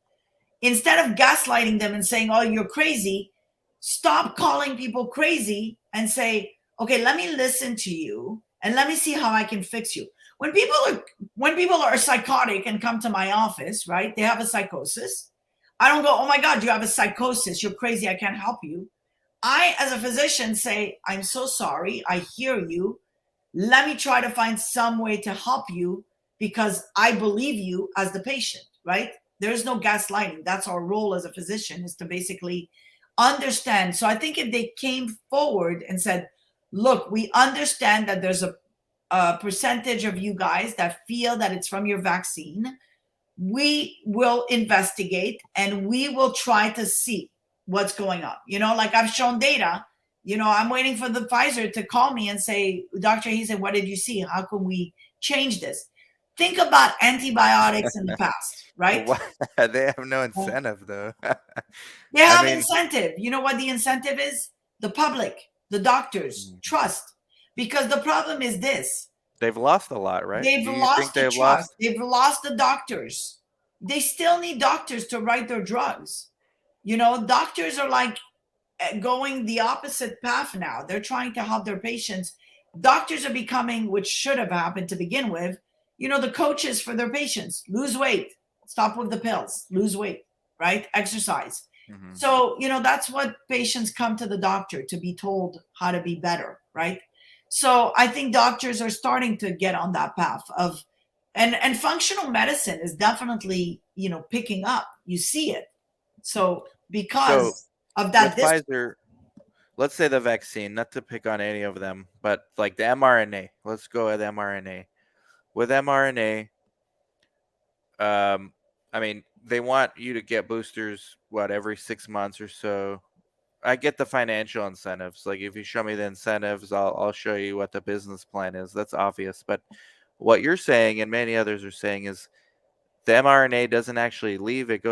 Instead of gaslighting them and saying, oh, you're crazy, stop calling people crazy and say, okay, let me listen to you and let me see how I can fix you. When people are psychotic and come to my office, right? They have a psychosis. I don't go, oh my God, you have a psychosis. You're crazy. I can't help you. I, as a physician, say, I'm so sorry. I hear you. Let me try to find some way to help you because I believe you as the patient, right? There's no gaslighting. That's our role as a physician, is to basically understand. So I think if they came forward and said, look, we understand that there's a percentage of you guys that feel that it's from your vaccine. We will investigate and we will try to see what's going on. Like I've shown data, I'm waiting for the Pfizer to call me and say, Dr. Hazen, what did you see? How can we change this? Think about antibiotics in the past, right? They have no incentive, though. They have incentive. You know what the incentive is? The public, the doctors, trust. Because the problem is this. They've lost a lot, right? They've lost the trust. They've lost the doctors. They still need doctors to write their drugs. Doctors are like going the opposite path now. They're trying to help their patients. Doctors are becoming, which should have happened to begin with, the coaches for their patients. Lose weight, stop with the pills, lose weight, right? Exercise. Mm-hmm. So, that's what patients come to the doctor to be told how to be better, right? So I think doctors are starting to get on that path of, and functional medicine is definitely, picking up. You see it. So because of that, Pfizer, let's say the vaccine, not to pick on any of them, but like the mRNA, let's go with mRNA. With mRNA, they want you to get boosters, every 6 months or so. I get the financial incentives. Like if you show me the incentives, I'll show you what the business plan is. That's obvious. But what you're saying and many others are saying is the mRNA doesn't actually leave. It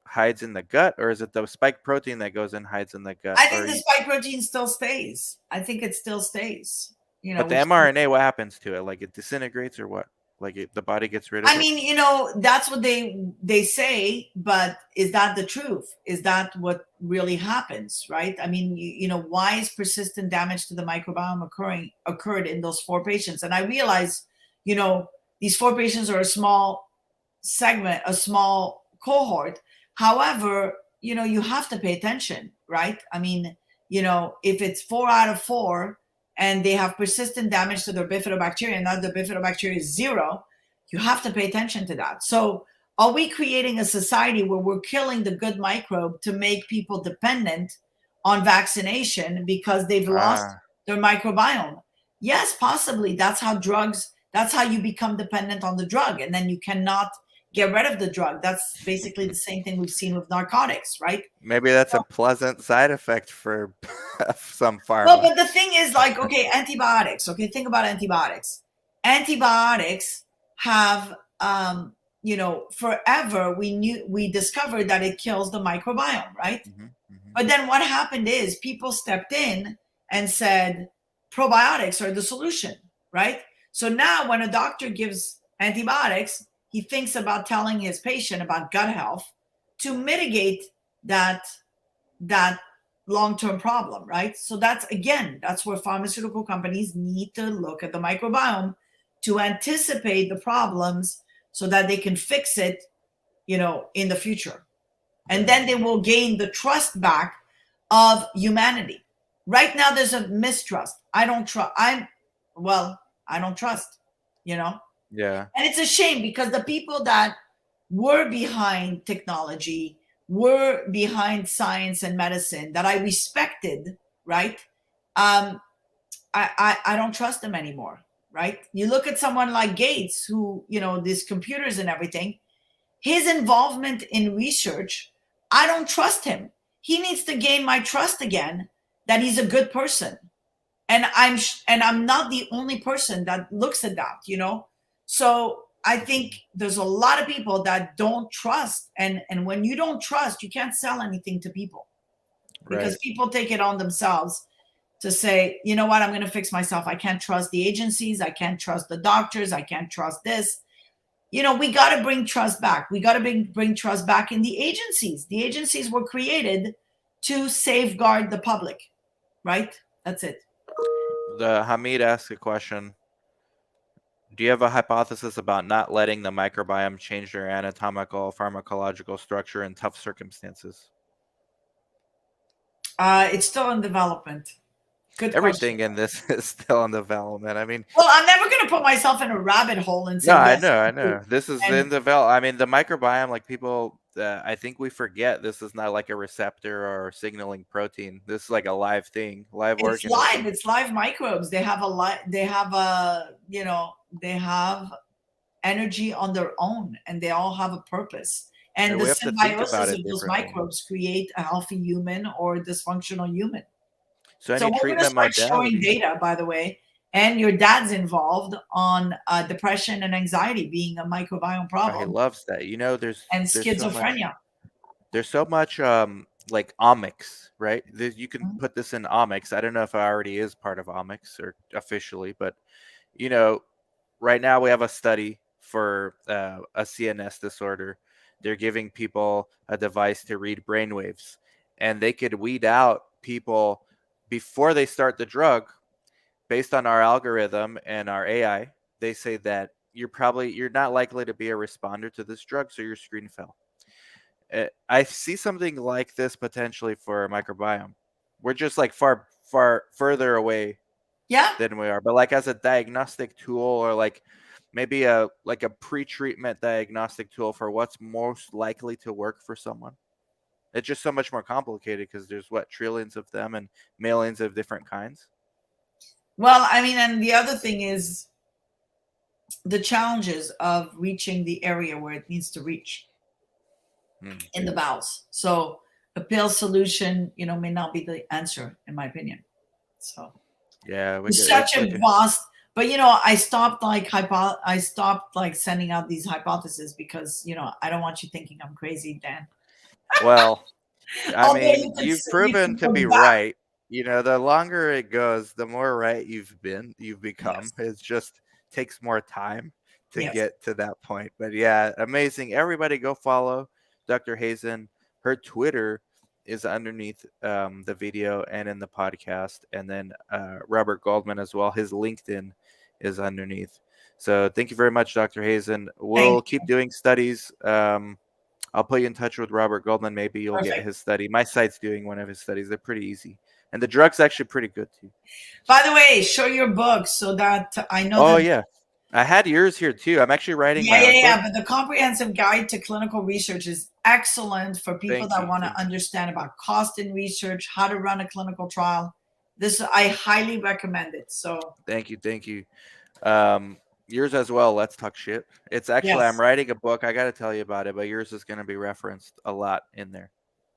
hides in the gut, or is it the spike protein that goes and hides in the gut? I think the spike protein still stays. I think it still stays. But the mRNA, what happens to it? Like it disintegrates or what? Like the body gets rid of it? That's what they say, but is that the truth? Is that what really happens, right? Why is persistent damage to the microbiome occurred in those 4 patients? And I realize, these 4 patients are a small segment, a small cohort. However, you have to pay attention, right? If it's 4 out of 4, and they have persistent damage to their bifidobacteria, and now the bifidobacteria is 0, you have to pay attention to that. So are we creating a society where we're killing the good microbe to make people dependent on vaccination because they've lost their microbiome? Yes, possibly. That's how you become dependent on the drug, and then you cannot get rid of the drug. That's basically the same thing we've seen with narcotics, right? Maybe that's a pleasant side effect for some pharma. Well, but the thing is, like, okay, antibiotics. Okay, think about antibiotics. Antibiotics have, forever we discovered that it kills the microbiome, right? Mm-hmm, mm-hmm. But then what happened is people stepped in and said probiotics are the solution, right? So now when a doctor gives antibiotics, he thinks about telling his patient about gut health to mitigate that long-term problem, right? So that's where pharmaceutical companies need to look at the microbiome to anticipate the problems so that they can fix it in the future. And then they will gain the trust back of humanity. Right now, there's a mistrust. I don't trust. I don't trust, Yeah. And it's a shame because the people that were behind technology, were behind science and medicine that I respected, right? I don't trust them anymore, right? You look at someone like Gates, who, these computers and everything, his involvement in research, I don't trust him. He needs to gain my trust again that he's a good person. And I'm not the only person that looks at that. So I think there's a lot of people that don't trust, and when you don't trust, you can't sell anything to people because Right. people take it on themselves to say, you know what, I'm going to fix myself. I can't trust the agencies. I can't trust the doctors. I can't trust this. We got to bring trust back. We got to bring trust back in the agencies. The agencies were created to safeguard the public, right? That's it. The Hamid asked a question. Do you have a hypothesis about not letting the microbiome change their anatomical pharmacological structure in tough circumstances? It's still in development. Good Everything question. in this is still in development. I mean, Well, I'm never going to put myself in a rabbit hole and say, no, I yes, know, I it's true. know. This is in And develop. I mean, the microbiome, like people, I think we forget this is not like a receptor or signaling protein. This is like a live thing, live it's live. organism. It's live microbes. They have they have energy on their own, and they all have a purpose. And And the we have to think about symbiosis it of those differently. microbes create a healthy human or a dysfunctional human. So So any we're going to treatment start showing modality. data, by the way. And your dad's involved on depression and anxiety being a microbiome He problem, loves that. You know, and there's so much. schizophrenia. There's so much like omics, right? You can put this in omics. I don't know if it already is part of omics or officially, but you know, right now we have a study for a CNS disorder. They're giving people a device to read brainwaves, and they could weed out people before they start the drug based on our algorithm and our AI. They say that you're not likely to be a responder to this drug, so your screen fell. I see something like this potentially for a microbiome. We're just like far further away Yeah. than we are, but like as a diagnostic tool or like maybe a pre-treatment diagnostic tool for what's most likely to work for someone. It's just so much more complicated because there's trillions of them and millions of different kinds. Well, I mean, and the other thing is the challenges of reaching the area where it needs to reach in the bowels. So a pill solution, may not be the answer, in my opinion. So yeah, it's such a vast. But I stopped sending out these hypotheses because I don't want you thinking I'm crazy, Dan. Well, I Although mean, you've proven to be right. The longer it goes, the more right you've become. Yes. It just takes more time to Yes. get to that point. But yeah, amazing. Everybody go follow Dr. Hazen. Her Twitter is underneath the video and in the podcast. And then Robert Goldman as well. His LinkedIn is underneath. So thank you very much, Dr. Hazen. We'll keep doing studies. I'll put you in touch with Robert Goldman. Maybe you'll get his study. My site's doing one of his studies. They're pretty easy. And the drug's actually pretty good too. By the way, show your book so that I know. Oh, yeah. I had yours here too. I'm actually writing my own book. But the comprehensive guide to clinical research is excellent for people that want to understand about cost in research, how to run a clinical trial. I highly recommend it. So thank you. Yours as well. Let's talk shit. It's actually I'm writing a book. I got to tell you about it, but yours is going to be referenced a lot in there.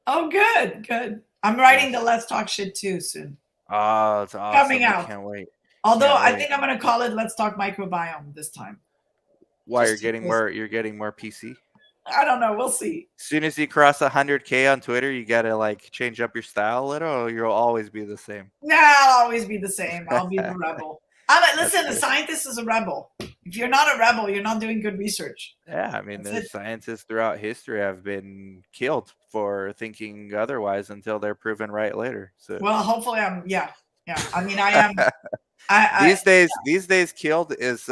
Oh, good. I'm writing the Let's Talk Shit too soon. Oh, it's awesome. Coming out. I can't wait. Although I think I'm going to call it Let's Talk Microbiome this time. Why you're getting more PC? I don't know. We'll see. As soon as you cross 100K on Twitter, you got to change up your style a little, or you'll always be the same. No, I'll always be the same. I'll be the rebel. Listen, a scientist is a rebel. If you're not a rebel, you're not doing good research. Yeah, I mean, the scientists throughout history have been killed for thinking otherwise until they're proven right later. So well, hopefully I mean, I am. These days, killed is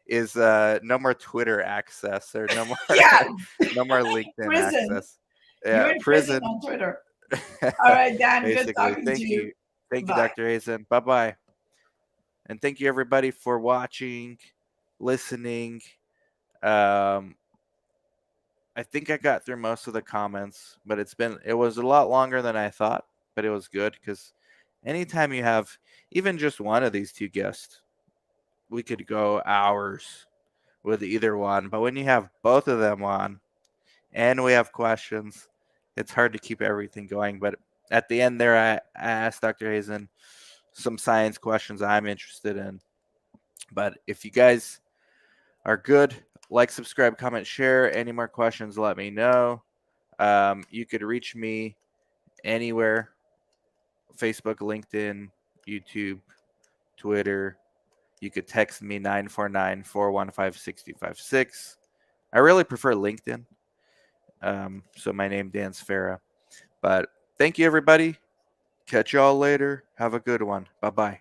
is no more Twitter access or no more Yeah. no more LinkedIn Prison. access. You're Yeah, in prison prison. on Twitter. All right, Dan. Good Basically. talking to you. Thank you, Bye. Dr. Hazen. Bye bye. And thank you everybody for watching, listening. Um, I think I got through most of the comments, but it was a lot longer than I thought, but it was good because anytime you have even just one of these two guests, we could go hours with either one. But when you have both of them on and we have questions, it's hard to keep everything going. But at the end there, I asked Dr. Hazen some science questions I'm interested in. But if you guys are good, like, subscribe, comment, share. Any more questions, let me know. You could reach me anywhere: Facebook, LinkedIn, YouTube, Twitter. You could text me 949-415-6056. I really prefer LinkedIn. So my name, Dan Sfera. But thank you, everybody. Catch y'all later. Have a good one. Bye-bye.